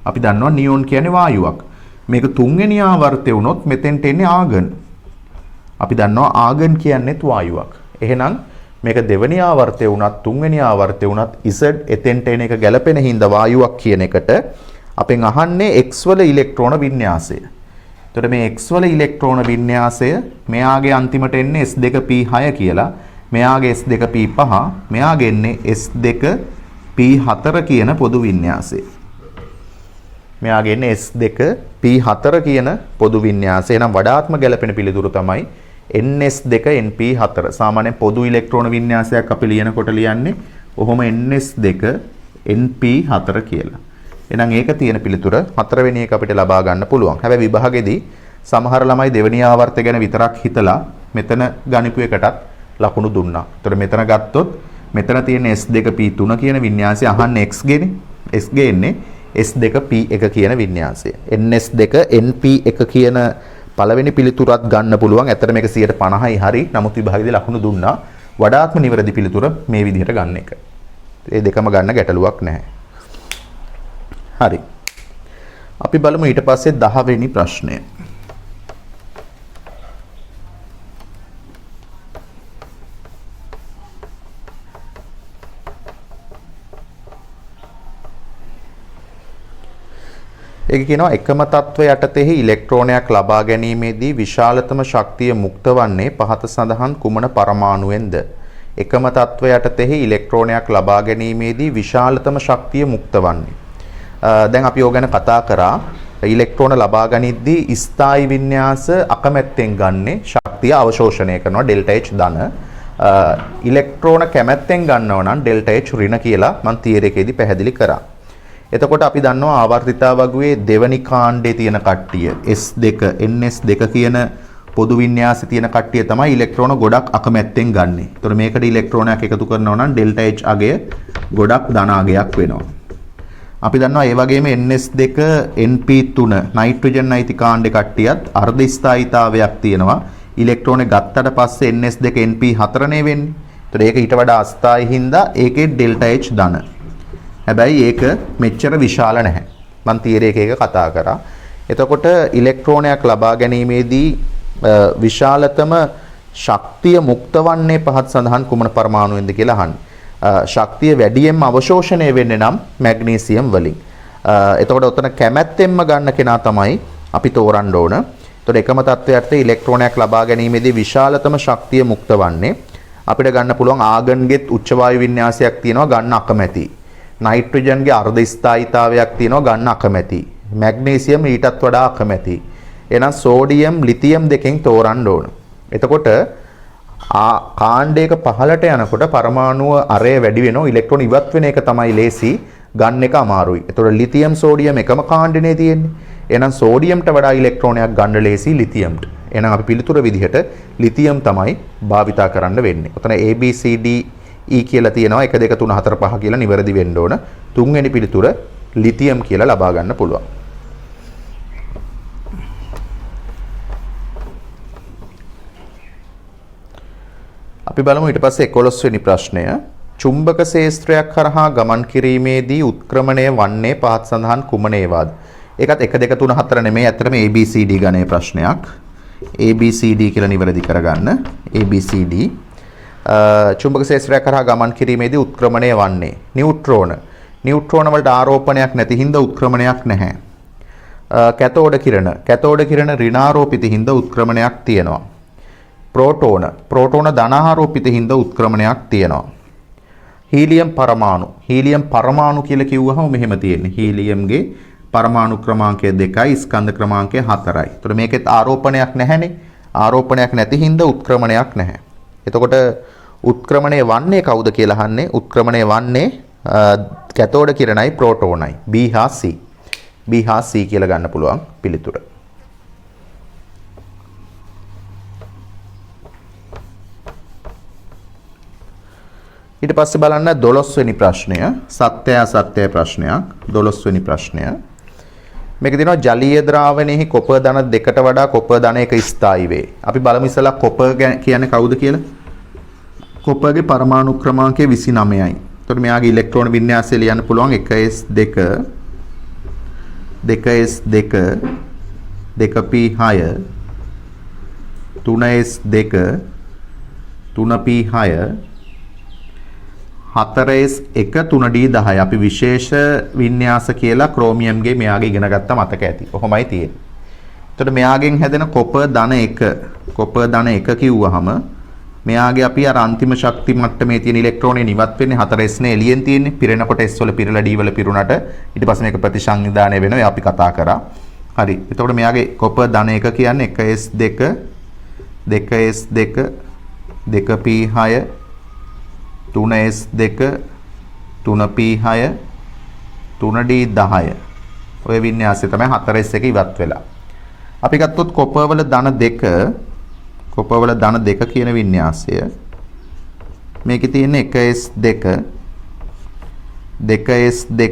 අපි දන්නවා නියෝන් කියන්නේ වායුවක්. මේක තුන්වෙනි ආවර්තය වුණොත් මෙතෙන්ට එන්නේ ආගන්. අපි දන්නවා ආගන් කියන්නේත් වායුවක්. එහෙනම් මේක දෙවනි ආවර්තය වුණත් තුන්වෙනි ආවර්තය වුණත් Z එතෙන්ට එන එක ගැලපෙන හින්දා වායුවක් කියන එකට අපෙන් අහන්නේ X වල ඉලෙක්ට්‍රෝන වින්‍යාසය. එතකොට මේ X වල ඉලෙක්ට්‍රෝන වින්‍යාසය මෙයාගේ අන්තිමට එන්නේ S2P6 කියලා. මෙයාගේ S2P5, මෙයාගේ එන්නේ S2P4 කියන පොදු වින්‍යාසය. මෙයාගේ එන්නේ S2P4 කියන පොදු වින්‍යාසය. එහෙනම් වඩාත්ම ගැළපෙන පිළිතුර තමයි NS2NP4. සාමාන්‍යයෙන් පොදු ඉලෙක්ට්‍රෝන වින්‍යාසයක් අපි ලියනකොට ලියන්නේ ඔහොම NS2NP4 කියලා. එහෙනම් ඒක තියෙන පිළිතුර හතරවෙනි එක අපිට ලබා ගන්න පුළුවන්. හැබැයි විභාගෙදී සමහර ළමයි දෙවෙනි ආවර්තය ගැන විතරක් හිතලා මෙතන ගණිපු එකටත් ලකුණු දුන්නා. ඒතර මෙතන ගත්තොත් මෙතන තියෙන S2P3 කියන වින්‍යාසය අහන්නේ X ගෙනේ. X ගෙන්නේ S2P1 කියන වින්‍යාසය. NS2NP1 කියන පළවෙනි පිළිතුරත් ගන්න පුළුවන්. ඇත්තට මේක 50%යි හරි. නමුත් විභාගයේදී ලකුණු දුන්නා. වඩාත්ම නිවැරදි පිළිතුර මේ විදිහට ගන්න එක. ඒ දෙකම ගන්න ගැටලුවක් නැහැ. හරි. අපි බලමු ඊට පස්සේ 10 වෙනි ප්‍රශ්නය. ඒක කියනවා එකම තත්ත්වය යටතෙහි ඉලෙක්ට්‍රෝනයක් ලබා ගැනීමේදී විශාලතම ශක්තිය මුක්ත වන්නේ පහත සඳහන් කුමන පරමාණුවෙන්ද? එකම තත්ත්වය යටතෙහි ඉලෙක්ට්‍රෝනයක් ලබා ගැනීමේදී විශාලතම ශක්තිය මුක්ත වන්නේ. දැන් අපි ඕක ගැන කතා කරා. ඉලෙක්ට්‍රෝන ලබා ගනිද්දී ස්ථායි වින්‍යාස අකමැත්තෙන් ගන්නේ ශක්තිය අවශෝෂණය කරනවා ඩෙල්ටා H ධන. ඉලෙක්ට්‍රෝන කැමැත්තෙන් ගන්නව නම් ඩෙල්ටා H ඍණ කියලා මම තියරි එකේදී පැහැදිලි කරා. එතකොට අපි දන්නවා ආවර්තිතා වගුවේ දෙවනි කාණ්ඩයේ තියෙන කට්ටිය S2 NS2 කියන පොදු වින්‍යාසයේ තියෙන කට්ටිය තමයි ඉලෙක්ට්‍රෝන ගොඩක් අකමැත්තෙන් ගන්නෙ. ඒතකොට මේකට ඉලෙක්ට්‍රෝනයක් එකතු කරනවා නම් ඩෙල්ටා H අගය ගොඩක් ධන අගයක් වෙනවා. අපි දන්නවා ඒ වගේම NS2 NP3 නයිට්‍රජන් අයිති කාණ්ඩේ කට්ටියත් අර්ධ ස්ථායීතාවයක් තියෙනවා. ඉලෙක්ට්‍රෝනේ ගත්තට පස්සේ NS2 NP4 නේ වෙන්නේ. ඒතකොට ඒක ඊට වඩා අස්ථායි හින්දා ඒකේ ඩෙල්ටා H ධන. හැබැයි ඒක මෙච්චර විශාල නැහැ. මම තියරි එකක කතා කරා. එතකොට ඉලෙක්ට්‍රෝනයක් ලබා ගැනීමේදී විශාලතම ශක්තිය මුක්ත වන්නේ පහත් සඳහන් කුමන පරමාණුවෙන්ද කියලා අහන්නේ. ශක්තිය වැඩියෙන්ම අවශෝෂණය වෙන්නේ නම් මැග්නීසියම් වලින්. එතකොට උතන කැමැත්තෙන්ම ගන්න කෙනා තමයි අපි තෝරන්න ඕන. එතකොට එකම තත්ත්වයට ඉලෙක්ට්‍රෝනයක් ලබා ගැනීමේදී විශාලතම ශක්තිය මුක්ත වන්නේ අපිට ගන්න පුළුවන් ආගන්ගෙත් උච්ච වායු වින්‍යාසයක් තියෙනවා ගන්න අකමැති. නයිට්‍රජන්ගේ අර්ධ ස්ථායීතාවයක් තියෙනවා ගන්න අකමැති. මැග්නීසියම් ඊටත් වඩා අකමැති. එහෙනම් සෝඩියම් ලිතියම් දෙකෙන් තෝරන්න ඕන. එතකොට කාණ්ඩයක පහළට යනකොට පරමාණුව අරය වැඩි වෙනවා ඉලෙක්ට්‍රෝන ඉවත් වෙන එක තමයි ලේසි ගන්න එක අමාරුයි. එතකොට ලිතියම් සෝඩියම් එකම කාණ්ඩනේ තියෙන්නේ. එහෙනම් සෝඩියම්ට වඩා ඉලෙක්ට්‍රෝනයක් ගන්න ලේසි ලිතියම්ට. එහෙනම් අපි පිළිතුර විදිහට ලිතියම් තමයි භාවිතා කරන්න වෙන්නේ. ඔතන A B C D E කියලා තියෙනවා 1 2 3 4 5 කියලා නිවැරදි වෙන්න ඕන. තුන්වෙනි පිළිතුර ලිතියම් කියලා ලබා ගන්න පුළුවන්. අපි බලමු ඊට පස්සේ 11 වෙනි ප්‍රශ්නය. චුම්බක ක්ෂේත්‍රයක් කරහා ගමන් කිරීමේදී උත්ක්‍රමණය වන්නේ පහත් සඳහන් කුමන ඒවාද? ඒකත් 1 2 3 4 නෙමෙයි ඇත්තටම ABCD ගණයේ ප්‍රශ්නයක්. ABCD කියලා නිවැරදි කරගන්න. ABCD චුම්බක ක්ෂේත්‍රයක් කරහා ගමන් කිරීමේදී උත්ක්‍රමණය වන්නේ නියුට්‍රෝන. නියුට්‍රෝන වලට ආරෝපණයක් නැති හින්දා උත්ක්‍රමණයක් නැහැ. කැතෝඩ කිරණ ඍණාරෝපිත හින්දා උත්ක්‍රමණයක් තියෙනවා. ප්‍රෝටෝන ධනාරෝපිත හින්දා උත්ක්‍රමණයක් තියෙනවා. හීලියම් පරමාණු කියලා කිව්වහම මෙහෙම තියෙන්නේ. හීලියම්ගේ පරමාණු ක්‍රමාංකය 2යි ස්කන්ධ ක්‍රමාංකය 4යි. ඒතකොට මේකෙත් ආරෝපණයක් නැහැනේ. ආරෝපණයක් නැති හින්දා උත්ක්‍රමණයක් නැහැ. එතකොට උත්ක්‍රමණය වන්නේ කවුද කියලා අහන්නේ. උත්ක්‍රමණය වන්නේ කැතෝඩ කිරණයි ප්‍රෝටෝනයි. B හා C. B හා C කියලා ගන්න පුළුවන් පිළිතුර. ඊට පස්සේ බලන්න 12 වෙනි ප්‍රශ්නය. සත්‍ය අසත්‍ය ප්‍රශ්නයක්. 12 වෙනි ප්‍රශ්නය. මේක දෙනවා ජලීය ද්‍රාවණයෙහි කොපර් ධන දෙකට වඩා කොපර් ධන එක ස්ථායි වේ. අපි බලමු ඉස්සලා කොපර් කියන්නේ කවුද කියලා. කොපර්ගේ පරමාණු ක්‍රමාංකය 29යි. එතකොට මෙයාගේ ඉලෙක්ට්‍රෝන වින්‍යාසය ලියන්න පුළුවන් 1s2 2s2 2p6 3s2 3p6 4s1 3d10. අපි විශේෂ වින්‍යාස කියලා ක්‍රෝමියම්ගේ මෙයාගේ ඉගෙන ගත්ත මතක ඇති. කොහොමයි තියෙන්නේ. එතකොට මෙයාගෙන් හැදෙන කොපර් ධන 1 කිව්වහම මෙයාගේ අපි අර අන්තිම ශක්ති මට්ටමේ තියෙන ඉලෙක්ට්‍රෝනේ නිවත් වෙන්නේ 4s නේ එළියෙන් තියෙන්නේ. පිරෙනකොට s වල පිරලා d වල පිරුණාට ඊට පස්සේ මේක ප්‍රතිසංවිධානය වෙනවා. අපි කතා කරා. හරි. එතකොට මෙයාගේ කොපර් ධන 1 කියන්නේ 1s2 2s2 2p6 3s2 3p6 3d10. ඔය වින්‍යාසය තමයි 4s1 ඉවත් වෙලා. අපි ගත්තොත් කොපර් වල ධන 2 කියන වින්‍යාසය. මේකේ තියෙන 1s2 2s2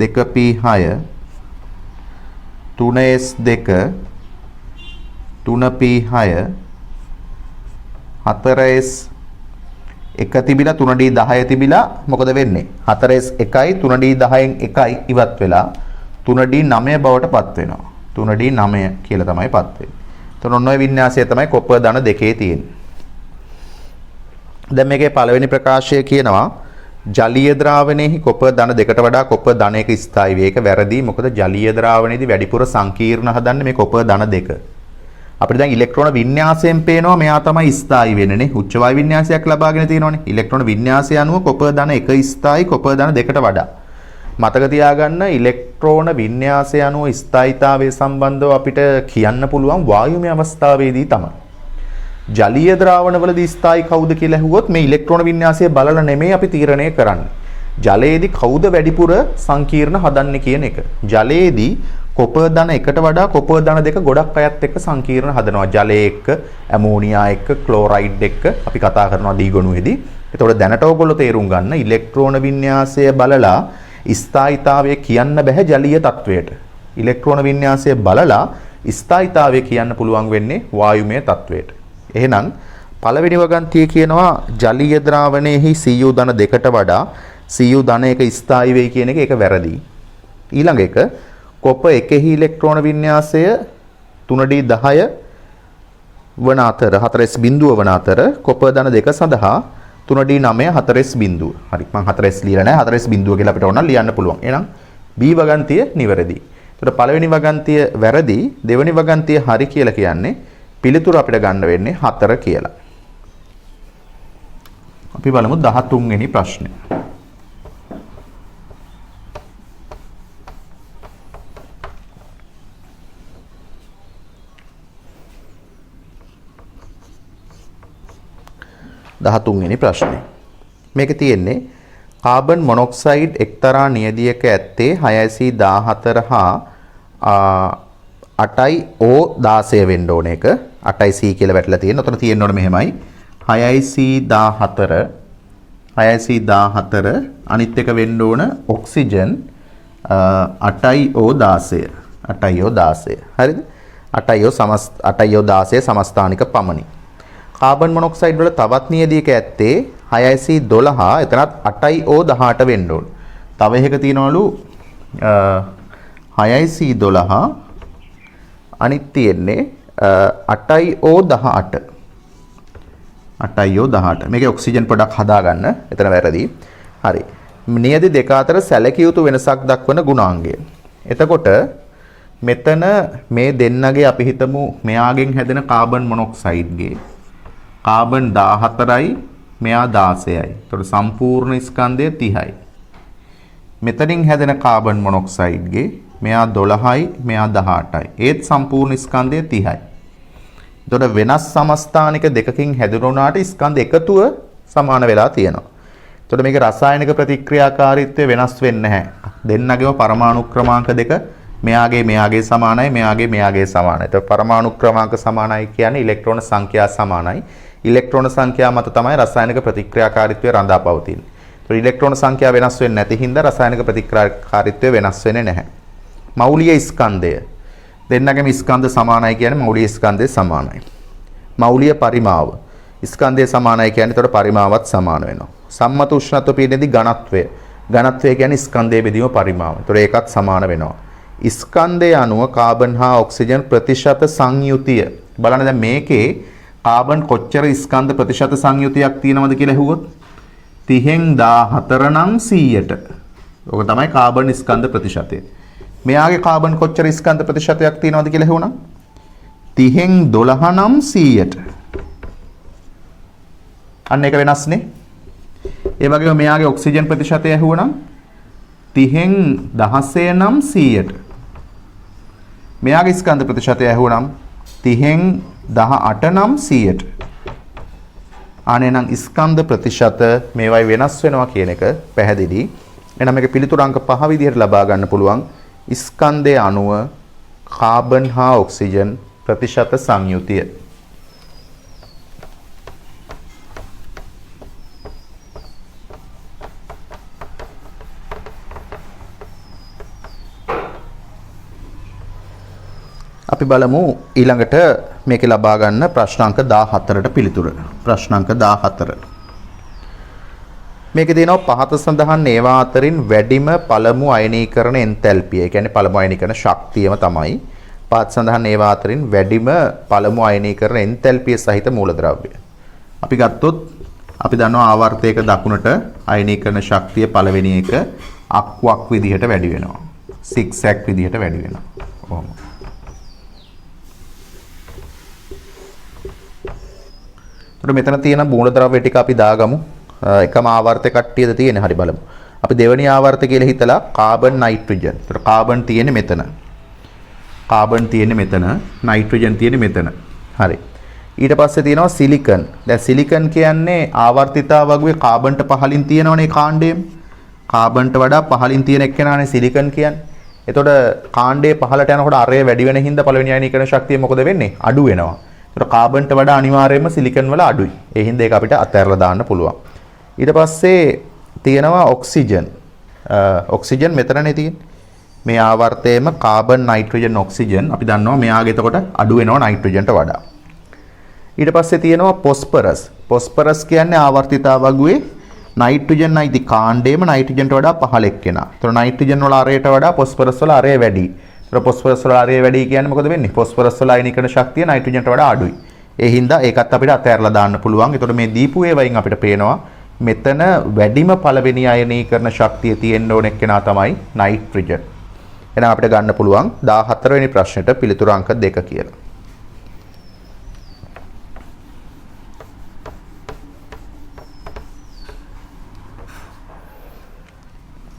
2p6 3s2 3p6 4s 1 තිබිලා 3d10 තිබිලා මොකද වෙන්නේ? 4s1යි 3d10න් 1යි ඉවත් වෙලා 3d9 බවට පත් වෙනවා. 3d9 කියලා තමයි පත් වෙන්නේ. එතකොට ඔන්න ඔය වින්‍යාසය තමයි කොපර් ධන 2 තියෙන්නේ. දැන් මේකේ පළවෙනි ප්‍රකාශය කියනවා ජලීය ද්‍රාවණයෙහි කොපර් ධන 2කට වඩා කොපර් ධන 1 ස්ථායි වේ. ඒක වැරදි. මොකද ජලීය ද්‍රාවණයේදී වැඩිපුර සංකීර්ණ හදන්නේ මේ කොපර් ධන 2. අපිට දැන් ඉලෙක්ට්‍රෝන වින්‍යාසයෙන් පේනවා මෙයා තමයි ස්ථායි වෙන්නේ නේ. උච්ච වායු වින්‍යාසයක් ලබාගෙන තියෙනවනේ. ඉලෙක්ට්‍රෝන වින්‍යාසය අනුව කොපර් ධන 1 ස්ථායි කොපර් ධන 2ට වඩා. මතක තියාගන්න ඉලෙක්ට්‍රෝන වින්‍යාසය අනුව ස්ථායීතාවය සම්බන්ධව අපිට කියන්න පුළුවන් වායුමය අවස්ථාවේදී තමයි. ජලීය ද්‍රාවණවලදී ස්ථායි කවුද කියලා ඇහුවොත් මේ ඉලෙක්ට්‍රෝන වින්‍යාසය බලලා නෙමෙයි අපි තීරණය කරන්නේ. ජලයේදී කවුද වැඩිපුර සංකීර්ණ හදන්නේ කියන එක. ජලයේදී කොපර් ධන එකට වඩා කොපර් ධන දෙක ගොඩක් අයත් එක්ක සංකීර්ණ හදනවා. ජලය එක්ක, ඇමෝනියා එක්ක, ක්ලෝරයිඩ් එක්ක අපි කතා කරනවා දීගොණුවේදී. එතකොට දැනට ඕගොල්ලෝ තේරුම් ගන්න ඉලෙක්ට්‍රෝන වින්‍යාසය බලලා ස්ථායීතාවය කියන්න බෑ ජලීය තත්වයට. ඉලෙක්ට්‍රෝන වින්‍යාසය බලලා ස්ථායීතාවය කියන්න පුළුවන් වෙන්නේ වායුමය තත්වයට. එහෙනම් පළවෙනි වගන්තිය කියනවා ජලීය ද්‍රාවණයෙහි Cu ධන දෙකට වඩා Cu ධන එක ස්ථායී වෙයි කියන එක ඒක වැරදි. ඊළඟ එක කොපර් එකෙහි ඉලෙක්ට්‍රෝන වින්‍යාසය 3d10 වන අතර 4s බිඳුව වන අතර කොපර් ධන දෙක සඳහා 3d9 4s බිඳුව. හරි මම 4s ලියලා නැහැ 4s බිඳුව කියලා අපිට ඕන ලියන්න පුළුවන්. එහෙනම් B වගන්තිය නිවැරදි. ඒතර පළවෙනි වගන්තිය වැරදි, දෙවෙනි වගන්තිය හරි කියලා කියන්නේ පිළිතුර අපිට ගන්න වෙන්නේ 4 කියලා. අපි බලමු 13 වෙනි ප්‍රශ්නය. දහතුන්වෙනි ප්‍රශ්නේ. මේකේ තියෙන්නේ කාබන් මොනොක්සයිඩ් එක්තරා නියදියක ඇත්තේ 614 හා 8යි O16 වෙන්න ඕන එක. 8යි C කියලා වැටලා තියෙන. උතන තියෙන්න ඕන මෙහෙමයි. 6යි C14 6යි C14 අනිත් එක වෙන්න ඕන ඔක්සිජන් 8යි O16 8යි O16. හරිද? 8යි O16 සමස්ථානික පමණි. කාබන් මොනොක්සයිඩ් වල තවත් නියදියක ඇත්තේ 6C12 එතනත් 8O18 වෙන්න ඕන. තව එකක තියනවලු 6C12 අනිත් තියෙන්නේ 8O18. 8O18. මේකේ ඔක්සිජන් පොඩක් හදාගන්න. එතන වැරදි. හරි. නියදි දෙක අතර සැලකිය යුතු වෙනසක් දක්වන ගුණාංගය. එතකොට මෙතන මේ දෙන්නගේ අපි හිතමු මෙයාගෙන් හැදෙන කාබන් මොනොක්සයිඩ්ගේ කාබන් 14යි මෙයා 16යි. එතකොට සම්පූර්ණ ස්කන්ධය 30යි. මෙතනින් හැදෙන කාබන් මොනොක්සයිඩ්ගේ මෙයා 12යි මෙයා 18යි. ඒත් සම්පූර්ණ ස්කන්ධය 30යි. එතකොට වෙනස් සමස්ථානික දෙකකින් හැදුණාට ස්කන්ධ එකතුව සමාන වෙලා තියෙනවා. එතකොට මේකේ රසායනික ප්‍රතික්‍රියාකාරීත්වය වෙනස් වෙන්නේ නැහැ. දෙන්නගේම පරමාණු ක්‍රමාංක දෙක මෙයාගේ සමානයි මෙයාගේ සමානයි. එතකොට පරමාණු ක්‍රමාංක සමානයි කියන්නේ ඉලෙක්ට්‍රෝන සංඛ්‍යා සමානයි. ඉලෙක්ට්‍රෝන සංඛ්‍යාව මත තමයි රසායනික ප්‍රතික්‍රියාකාරීත්වය රඳා පවතින්නේ. ඒතකොට ඉලෙක්ට්‍රෝන සංඛ්‍යාව වෙනස් වෙන්නේ නැති හින්දා රසායනික ප්‍රතික්‍රියාකාරීත්වය වෙනස් වෙන්නේ නැහැ. මෞලිය ස්කන්ධය දෙන්නගේම ස්කන්ධ සමානයි කියන්නේ මෞලිය ස්කන්ධය සමානයි. මෞලිය පරිමාව ස්කන්ධය සමානයි කියන්නේ ඒතකොට පරිමාවත් සමාන වෙනවා. සම්මත උෂ්ණත්ව පීඩනයේදී ඝනත්වය කියන්නේ ස්කන්ධයේ බෙදීම පරිමාව. ඒතකොට ඒකත් සමාන වෙනවා. ස්කන්ධය අනුව කාබන් හා ඔක්සිජන් ප්‍රතිශත සංයුතිය බලන්න. දැන් මේකේ කාබන් කොච්චර ස්කන්ධ ප්‍රතිශත සංයුතියක් තියෙනවද කියලා ඇහුවොත් 30න් 14 නම් 100ට. ඕක තමයි කාබන් ස්කන්ධ ප්‍රතිශතය. මෙයාගේ කාබන් කොච්චර ස්කන්ධ ප්‍රතිශතයක් තියෙනවද කියලා ඇහුණා 30න් 12 නම් 100ට. අන්න ඒක වෙනස්නේ. ඒ වගේම මෙයාගේ ඔක්සිජන් ප්‍රතිශතය ඇහුවනම් 30න් 16 නම් 100ට. මෙයාගේ ස්කන්ධ ප්‍රතිශතය ඇහුවනම් 30න් 18 නම් 100ට. අනේ නම් ස්කන්ධ ප්‍රතිශත මේවයි වෙනස් වෙනවා කියන එක පැහැදිලි. එහෙනම් මේක පිළිතුරු අංක 5 විදිහට ලබා ගන්න පුළුවන්. ස්කන්ධයේ අණුව කාබන් හා ඔක්සිජන් ප්‍රතිශත සංයුතිය. අපි බලමු ඊළඟට මේකේ ලබා ගන්න ප්‍රශ්නාංක 14ට පිළිතුර. ප්‍රශ්නාංක 14. මේකේ දෙනවා පහත සඳහන් ඒවා අතරින් වැඩිම පළමු අයනීකරණ එන්තැල්පිය. ඒ කියන්නේ පළමු අයනීකරණ ශක්තියම තමයි. පහත සඳහන් ඒවා අතරින් වැඩිම පළමු අයනීකරණ එන්තැල්පිය සහිත මූලද්‍රව්‍ය. අපි ගත්තොත් අපි දන්නවා ආවර්තයක දකුණට අයනීකරණ ශක්තිය පළවෙනි එක අක්වක් විදිහට වැඩි වෙනවා. සිග්සැග් විදිහට වැඩි වෙනවා. ඔහොම. මෙතන තියෙන මූලද්‍රව්‍ය ටික අපි දාගමු. එකම ආවර්ත කට්ටියද තියෙන්නේ. හරි බලමු. අපි දෙවෙනි ආවර්ත කියලා හිතලා කාබන් නයිට්‍රජන්. ඒතර කාබන් තියෙන්නේ මෙතන. කාබන් තියෙන්නේ මෙතන. නයිට්‍රජන් තියෙන්නේ මෙතන. හරි. ඊට පස්සේ තියෙනවා සිලිකන්. දැන් සිලිකන් කියන්නේ ආවර්තිතාව වගේ කාබන්ට පහලින් තියෙනවනේ කාණ්ඩයම. කාබන්ට වඩා පහලින් තියෙන එක්කෙනානේ සිලිකන් කියන්නේ. එතකොට කාණ්ඩයේ පහළට යනකොට අරය වැඩි වෙන හින්දා පළවෙනි අයනීකරණ ශක්තිය මොකද වෙන්නේ? අඩු වෙනවා. ඒතකොට කාබන්ට වඩා අනිවාර්යයෙන්ම සිලිකන් වල අඩුයි. ඒ හින්දා ඒක අපිට අතහැරලා දාන්න පුළුවන්. ඊට පස්සේ තියෙනවා ඔක්සිජන්. ඔක්සිජන් මෙතනනේ තියෙන්නේ. මේ ආවර්තයේම කාබන් නයිට්‍රජන් ඔක්සිජන් අපි දන්නවා මෙයාගේ එතකොට අඩු වෙනවා නයිට්‍රජන්ට වඩා. ඊට පස්සේ තියෙනවා පොස්පරස්. පොස්පරස් කියන්නේ ආවර්තිතාවගුවේ නයිට්‍රජන් අයිති කාණ්ඩයේම නයිට්‍රජන්ට වඩා පහළ එක්කෙනා. ඒතර නයිට්‍රජන් වල අරයට වඩා පොස්පරස් වල අරය වැඩි. ඒතර පොස්පරස් වල අරය වැඩි කියන්නේ මොකද වෙන්නේ? පොස්පරස් වල අයනීකරණ ශක්තිය නයිට්‍රජන්ට වඩා අඩුයි. ඒ හින්දා ඒකත් අපිට අතහැරලා දාන්න පුළුවන්. ඒතර මේ දීපු ඒවායින් අපිට පේනවා මෙතන වැඩිම පළවෙනි අයනීකරණ ශක්තිය තියෙන්න ඕන එක්කෙනා තමයි නයිට්‍රජන්. එහෙනම් අපිට ගන්න පුළුවන් 14 වෙනි ප්‍රශ්නෙට පිළිතුරු අංක 2 කියලා.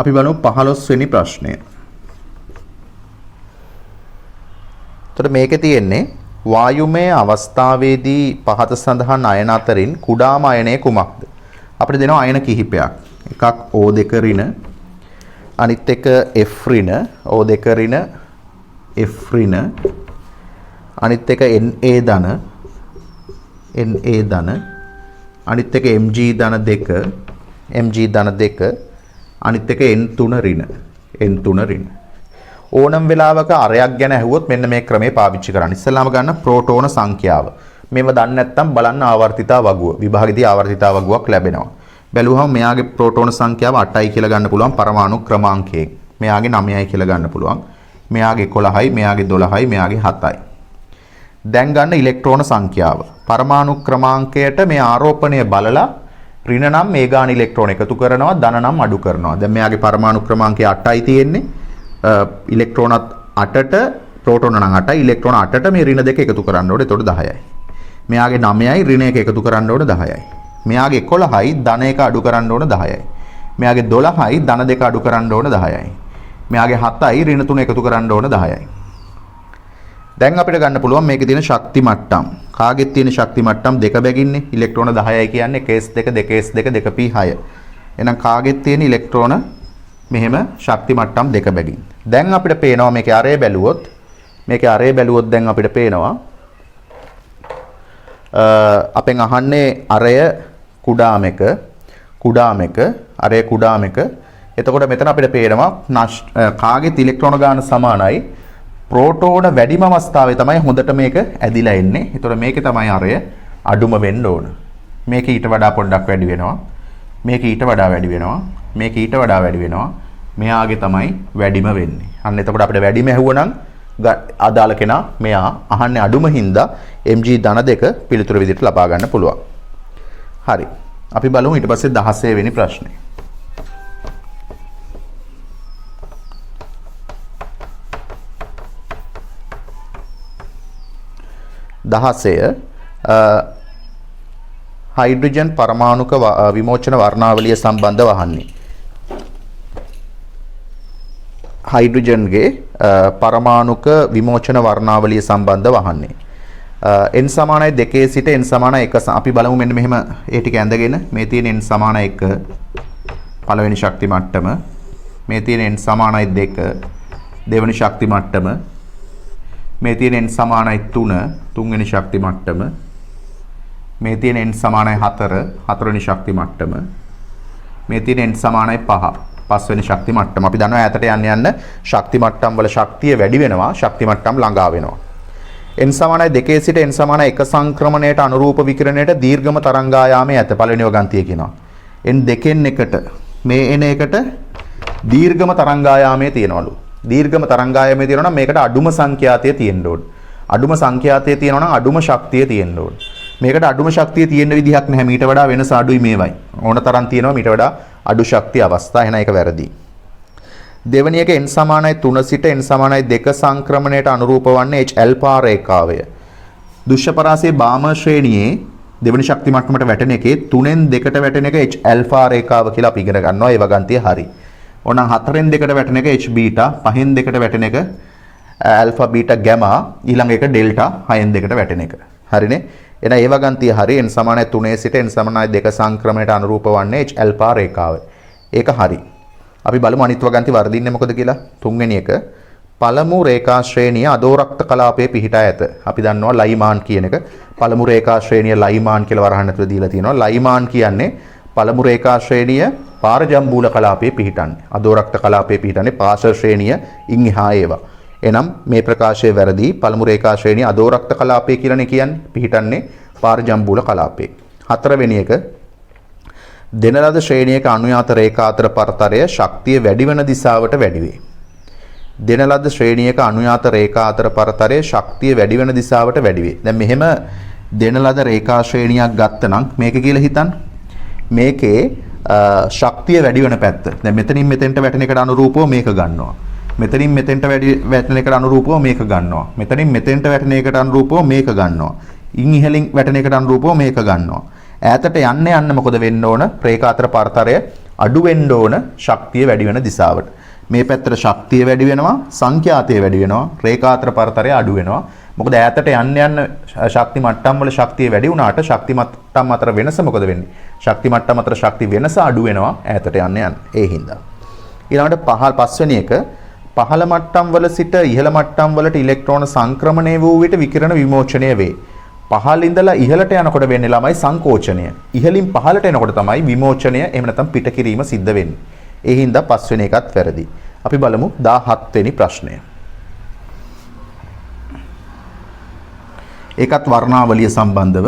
අපි බලමු 15 වෙනි ප්‍රශ්නය. එතකොට මේකේ තියෙන්නේ වායුමය අවස්ථාවේදී පහත සඳහන් අයන අතරින් කුඩාම අයනය කුමක්ද? අපිට දෙනවා අයන කිහිපයක්. එකක් O2 ඍණ, අනිත් එක F ඍණ, O2 ඍණ, F ඍණ, අනිත් එක Na ධන, Na ධන, අනිත් එක Mg ධන 2, Mg ධන 2, අනිත් එක N3 ඍණ, N3 ඍණ. ඕනම් වෙලාවක අරයක් ගැන ඇහුවොත් මෙන්න මේ ක්‍රමේ පාවිච්චි කරන්න. ඉස්සෙල්ලාම ගන්න ප්‍රෝටෝන සංඛ්‍යාව. මේව දන්නේ නැත්නම් බලන්න ආවර්තිතා වගුව. විභාගයේදී ආවර්තිතා වගුවක් ලැබෙනවා. බැලුවහම මෙයාගේ ප්‍රෝටෝන සංඛ්‍යාව 8යි කියලා ගන්න පුළුවන් පරමාණු ක්‍රමාංකයෙන්. මෙයාගේ 9යි කියලා ගන්න පුළුවන්. මෙයාගේ 11යි, මෙයාගේ 12යි, මෙයාගේ 7යි. දැන් ගන්න ඉලෙක්ට්‍රෝන සංඛ්‍යාව. පරමාණු ක්‍රමාංකයට මේ ආරෝපණය බලලා ඍණ නම් මේ ගාන ඉලෙක්ට්‍රෝන එකතු කරනවා, ධන නම් අඩු කරනවා. දැන් මෙයාගේ පරමාණු ක්‍රමාංකය 8යි තියෙන්නේ. ඉලෙක්ට්‍රෝනත් 8ට ප්‍රෝටෝන නම් 8යි, ඉලෙක්ට්‍රෝන 8ට මේ ඍණ දෙක එකතු කරන්න ඕනේ. එතකොට 10යි. මෙයාගේ 9යි ඍණ එක එකතු කරන්න ඕනේ 10යි. මෙයාගේ 11යි ධන එක අඩු කරන්න ඕනේ 10යි. මෙයාගේ 12යි ධන දෙක අඩු කරන්න ඕනේ 10යි. මෙයාගේ 7යි ඍණ 3 එකතු කරන්න ඕනේ 10යි. දැන් අපිට ගන්න පුළුවන් මේකේ තියෙන ශක්ති මට්ටම්. කාගෙත් තියෙන ශක්ති මට්ටම් දෙක බැගින්නේ. ඉලෙක්ට්‍රෝන 10යි කියන්නේ case 2 2s2 2p6. එහෙනම් කාගෙත් තියෙන ඉලෙක්ට්‍රෝන මෙහෙම ශක්ති මට්ටම් දෙක බැගින්. දැන් අපිට පේනවා මේකේ අරය බැලුවොත් දැන් අපිට පේනවා අපෙන් අහන්නේ අරය කුඩාම එක අරය කුඩාම එක. එතකොට මෙතන අපිට පේනවා කාගෙත් ඉලෙක්ට්‍රෝන ගාන සමානයි. ප්‍රෝටෝන වැඩිම අවස්ථාවේ තමයි හොඳට මේක ඇදිලා එන්නේ. ඒතකොට මේකේ තමයි අරය අඩුම වෙන්න ඕන. මේක ඊට වඩා පොඩ්ඩක් වැඩි වෙනවා. මේක ඊට වඩා වැඩි වෙනවා. මේක ඊට වඩා වැඩි වෙනවා. මෙයාගේ තමයි වැඩිම වෙන්නේ. අන්න එතකොට අපිට වැඩිම ඇහුවනම් අදාළ කෙනා මෙයා අහන්නේ අඩුම හින්දා Mg ධන 2 පිළිතුරු විදිහට ලබා ගන්න පුළුවන්. හරි. අපි බලමු ඊට පස්සේ 16 වෙනි ප්‍රශ්නේ. 16 හයිඩ්‍රජන් පරමාණුක විමෝචන වර්ණාවලිය සම්බන්ධව අහන්නේ. හයිඩ්‍රජන්ගේ පරමාණුක විමෝචන වර්ණාවලිය සම්බන්ධව අහන්නේ. n සමානයි 2 සිට n සමානයි 1 අපි බලමු මෙන්න මෙහෙම ඒ ටික ඇඳගෙන මේ තියෙන n සමානයි 1 පළවෙනි ශක්ති මට්ටම, මේ තියෙන n සමානයි 2 දෙවෙනි ශක්ති මට්ටම, මේ තියෙන n සමානයි 3 තුන්වෙනි ශක්ති මට්ටම, මේ තියෙන n සමානයි 4 හතරවෙනි ශක්ති මට්ටම, මේ තියෙන n සමානයි 5 පස්වෙනි ශක්ති මට්ටම. අපි දන්නවා ඈතට යන්න ශක්ති මට්ටම් වල ශක්තිය වැඩි වෙනවා, ශක්ති මට්ටම් ළඟා වෙනවා. n සමානයි 2 සිට n සමානයි 1 සංක්‍රමණයට අනුරූප විකිරණයට දීර්ඝම තරංගායාමයේ ඇත පළවෙනිව ගන්තිය කියනවා. n දෙකෙන් එකට මේ එන එකට දීර්ඝම තරංගායාමයේ තියනවලු. දීර්ඝම තරංගායාමයේ තියෙනවා නම් මේකට අඩුම සංඛ්‍යාතය තියෙන්න ඕන. අඩුම සංඛ්‍යාතය තියෙනවා නම් අඩුම ශක්තිය තියෙන්න ඕන. මේකට අඩුම ශක්තිය තියෙන්න විදිහක් නැහැ. මීට වඩා වෙනස අඩුයි මේවයි. ඕන තරම් තියෙනවා මීට වඩා අඩු ශක්තිය අවස්ථා. එහෙනම් ඒක වැරදි. දෙවැනි එක n සමානයි 3 සිට n සමානයි 2 සංක්‍රමණයට අනුරූප වන්නේ h ඇල්ෆා රේඛාවය. දෘශ්‍ය පරාසයේ බාම ශ්‍රේණියේ දෙවැනි ශක්ති මට්ටමට වැටෙන එකේ 3න් 2ට වැටෙන එක h ඇල්ෆා රේඛාව කියලා අපි ඉගෙන ගන්නවා. ඒ වගන්තිය හරි. ඕනනම් 4න් 2ට වැටෙන එක h බීටා, 5න් 2ට වැටෙන එක ඇල්ෆා බීටා ගැමා, ඊළඟ එක ඩෙල්ටා 6න් 2ට වැටෙන එක. හරිනේ? එහෙනම් ඒ වගන්තිය හරි. n සමානයි 3 සිට n සමානයි 2 සංක්‍රමණයට අනුරූප වන්නේ h ඇල්ෆා රේඛාවයි. ඒක හරි. අපි බලමු අනිත් වගන්ති වර්ධින්නේ මොකද කියලා. තුන්වෙනි එක පළමු රේඛා ශ්‍රේණිය අදෝරක්ත කලාපයේ පිහිටා ඇත. අපි දන්නවා ලයිමාන් කියන එක. පළමු රේඛා ශ්‍රේණිය ලයිමාන් කියලා වරහන් ඇතුළේ දීලා තියෙනවා. ලයිමාන් කියන්නේ පළමු රේඛා ශ්‍රේණිය පාරජම්බූල කලාපයේ පිහිටන්නේ. අදෝරක්ත කලාපයේ පිහිටන්නේ පාර්ශ්ව ශ්‍රේණිය ඉන් එහා ඒවා. එනම් මේ ප්‍රකාශය වැරදි. පළමු රේඛා ශ්‍රේණිය අදෝරක්ත කලාපයේ කියලානේ කියන්නේ. පිහිටන්නේ පාරජම්බූල කලාපයේ. හතරවෙනි එක දෙන ලද ශ්‍රේණියක අනුයාත රේඛා අතර පරතරය ශක්තිය වැඩි වෙන දිශාවට වැඩි වේ. දෙන ලද ශ්‍රේණියක අනුයාත රේඛා අතර පරතරය ශක්තිය වැඩි වෙන දිශාවට වැඩි වේ. දැන් මෙහෙම දෙන ලද රේඛා ශ්‍රේණියක් ගත්තනම් මේක කියලා හිතන්න. මේකේ ශක්තිය වැඩි වෙන පැත්ත. දැන් මෙතනින් මෙතෙන්ට වැටෙන එකට අනුරූපව මේක ගන්නවා. මෙතනින් මෙතෙන්ට වැටෙන එකට අනුරූපව මේක ගන්නවා. මෙතනින් මෙතෙන්ට වැටෙන එකට අනුරූපව මේක ගන්නවා. ඉන් ඉහළින් වැටෙන එකට අනුරූපව මේක ගන්නවා. ඈතට යන්න මොකද වෙන්න ඕන? රේඛා අතර පරතරය අඩු වෙන්න ඕන ශක්තිය වැඩි වෙන දිශාවට. මේ පැත්තට ශක්තිය වැඩි වෙනවා, සංඛ්‍යාතය වැඩි වෙනවා, රේඛා අතර පරතරය අඩු වෙනවා. මොකද ඈතට යන්න ශක්ති මට්ටම් වල ශක්තිය වැඩි වුණාට ශක්ති මට්ටම් අතර වෙනස මොකද වෙන්නේ? ශක්ති මට්ටම් අතර ශක්ති වෙනස අඩු වෙනවා ඈතට යන්න. ඒ හින්දා. ඊළඟට පස්වෙනි එක පහළ මට්ටම් වල සිට ඉහළ මට්ටම් වලට ඉලෙක්ට්‍රෝන සංක්‍රමණය වූ විට විකිරණ විමෝචනය වේ. පහළ ඉඳලා ඉහළට යනකොට වෙන්නේ ළමයි සංකෝචනය. ඉහළින් පහළට එනකොට තමයි විමෝචනය එහෙම නැත්නම් පිටකිරීම සිද්ධ වෙන්නේ. ඒ හින්දා පස්වෙනි එකත් වැරදි. අපි බලමු 17 වෙනි ප්‍රශ්නය. ඒකත් වර්ණාවලිය සම්බන්ධව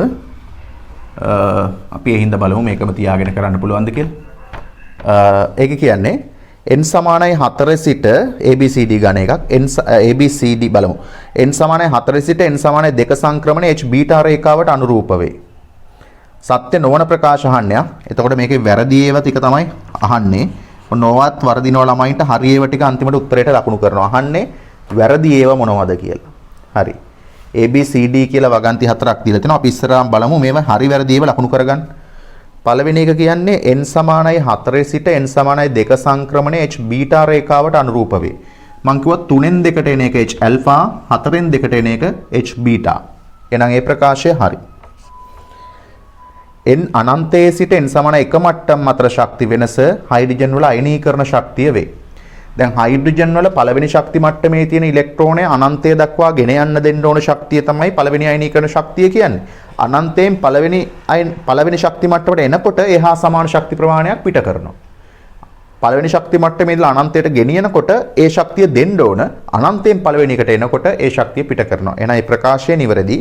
අපි ඒ හින්දා බලමු මේකම තියාගෙන කරන්න පුළුවන්ද කියලා. ඒක කියන්නේ n සමානයි 4 සිට ABCD ගණ එකක් ABCD බලමු. n සමානයි 4 සිට n සමානයි 2 සංක්‍රමණය H බීටා රේඛාවට අනුරූප වේ. සත්‍ය නොවන ප්‍රකාශ අහන්නේ. එතකොට මේකේ වැරදි ඒවා ටික තමයි අහන්නේ. නොවත් වර්ධිනව ළමයින්ට හරි ඒවා ටික අන්තිමට උත්තරයට ලකුණු කරනවා. අහන්නේ වැරදි ඒවා මොනවද කියලා. හරි. ABCD කියලා වගන්ති හතරක් දීලා තිනවා. අපි ඉස්සරහම බලමු මේවා හරි වැරදි ඒවා ලකුණු කරගන්න. පළවෙනි එක කියන්නේ n සමානයි 4 සිට n සමානයි 2 සංක්‍රමණය H බීටා රේඛාවට අනුරූප වේ. මං කිව්වා 3න් 2ට එන එක H ඇල්ෆා 4න් 2ට එන එක H බීටා. එහෙනම් ඒ ප්‍රකාශය හරි. n අනන්තයේ සිට n සමාන 1 මට්ටම් අතර ශක්ති වෙනස හයිඩ්‍රජන් වල අයනීකරණ ශක්තිය වේ. දැන් හයිඩ්‍රජන් වල පළවෙනි ශක්ති මට්ටමේ තියෙන ඉලෙක්ට්‍රෝනය අනන්තය දක්වා ගෙන යන්න දෙන්න ඕන ශක්තිය තමයි පළවෙනි අයනීකරණ ශක්තිය කියන්නේ. අනන්තයෙන් පළවෙනි ශක්ති මට්ටමට එනකොට එහා සමාන ශක්ති ප්‍රමාණයක් පිට කරනවා. පළවෙනි ශක්ති මට්ටමේ ඉඳලා අනන්තයට ගෙනියනකොට ඒ ශක්තිය දෙන්න ඕන. අනන්තයෙන් පළවෙනි එකට එනකොට ඒ ශක්තිය පිට කරනවා. එහෙනම් මේ ප්‍රකාශය නිවැරදි.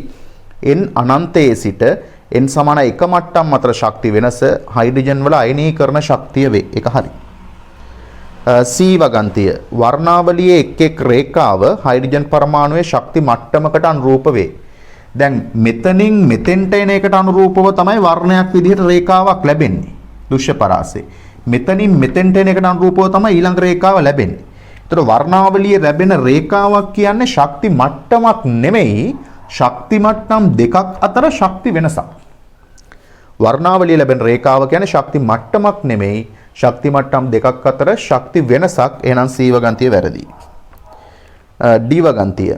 n අනන්තයේ සිට n සමාන 1 මට්ටම් අතර ශක්ති වෙනස හයිඩ්‍රජන් වල අයනීකරණ ශක්තිය වේ. ඒක හරි. C වගන්තිය වර්ණාවලියේ එක් රේඛාව හයිඩ්‍රජන් පරමාණුවේ ශක්ති මට්ටමකට අනුරූප වේ. දැන් මෙතනින් මෙතෙන්ට එන එකට අනුරූපව තමයි වර්ණයක් විදිහට රේඛාවක් ලැබෙන්නේ. දෘශ්‍ය පරාසය. මෙතනින් මෙතෙන්ට එන එකට අනුරූපව තමයි ඊළඟ රේඛාව ලැබෙන්නේ. ඒතර වර්ණාවලියේ ලැබෙන රේඛාවක් කියන්නේ ශක්ති මට්ටමක් නෙමෙයි ශක්ති මට්ටම් දෙකක් අතර ශක්ති වෙනසක්. වර්ණාවලියේ ලැබෙන රේඛාව කියන්නේ ශක්ති මට්ටමක් නෙමෙයි ශක්ති මට්ටම් දෙකක් අතර ශක්ති වෙනසක්. එහෙනම් C වගන්තිය වැරදි. D වගන්තිය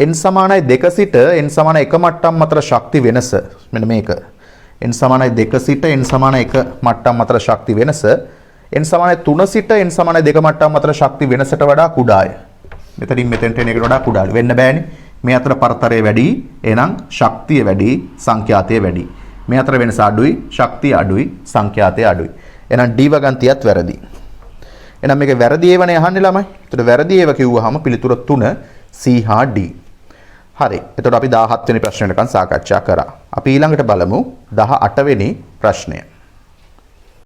n සමානයි 2 සිට n සමානයි 1 මට්ටම් අතර ශක්ති වෙනස මෙන්න මේක. n සමානයි 2 සිට n සමානයි 1 මට්ටම් අතර ශක්ති වෙනස n සමානයි 3 සිට n සමානයි 2 මට්ටම් අතර ශක්ති වෙනසට වඩා කුඩාය. මෙතනින් මෙතෙන්ට එන එකට වඩා කුඩාලු වෙන්න බෑනේ. මේ අතර පරතරය වැඩි, එහෙනම් ශක්තිය වැඩි, සංඛ්‍යාතය වැඩි. මේ අතර වෙනස අඩුයි, ශක්තිය අඩුයි, සංඛ්‍යාතය අඩුයි. එහෙනම් D වගන්තියත් වැරදි. එහෙනම් මේක වැරදි ඒවනේ අහන්නේ ළමයි. ඒතර වැරදි ඒව කිව්වහම පිළිතුර 3 C හා D. හරි. එතකොට අපි 17 වෙනි ප්‍රශ්නෙටකන් සාකච්ඡා කරා. අපි ඊළඟට බලමු 18 වෙනි ප්‍රශ්නය.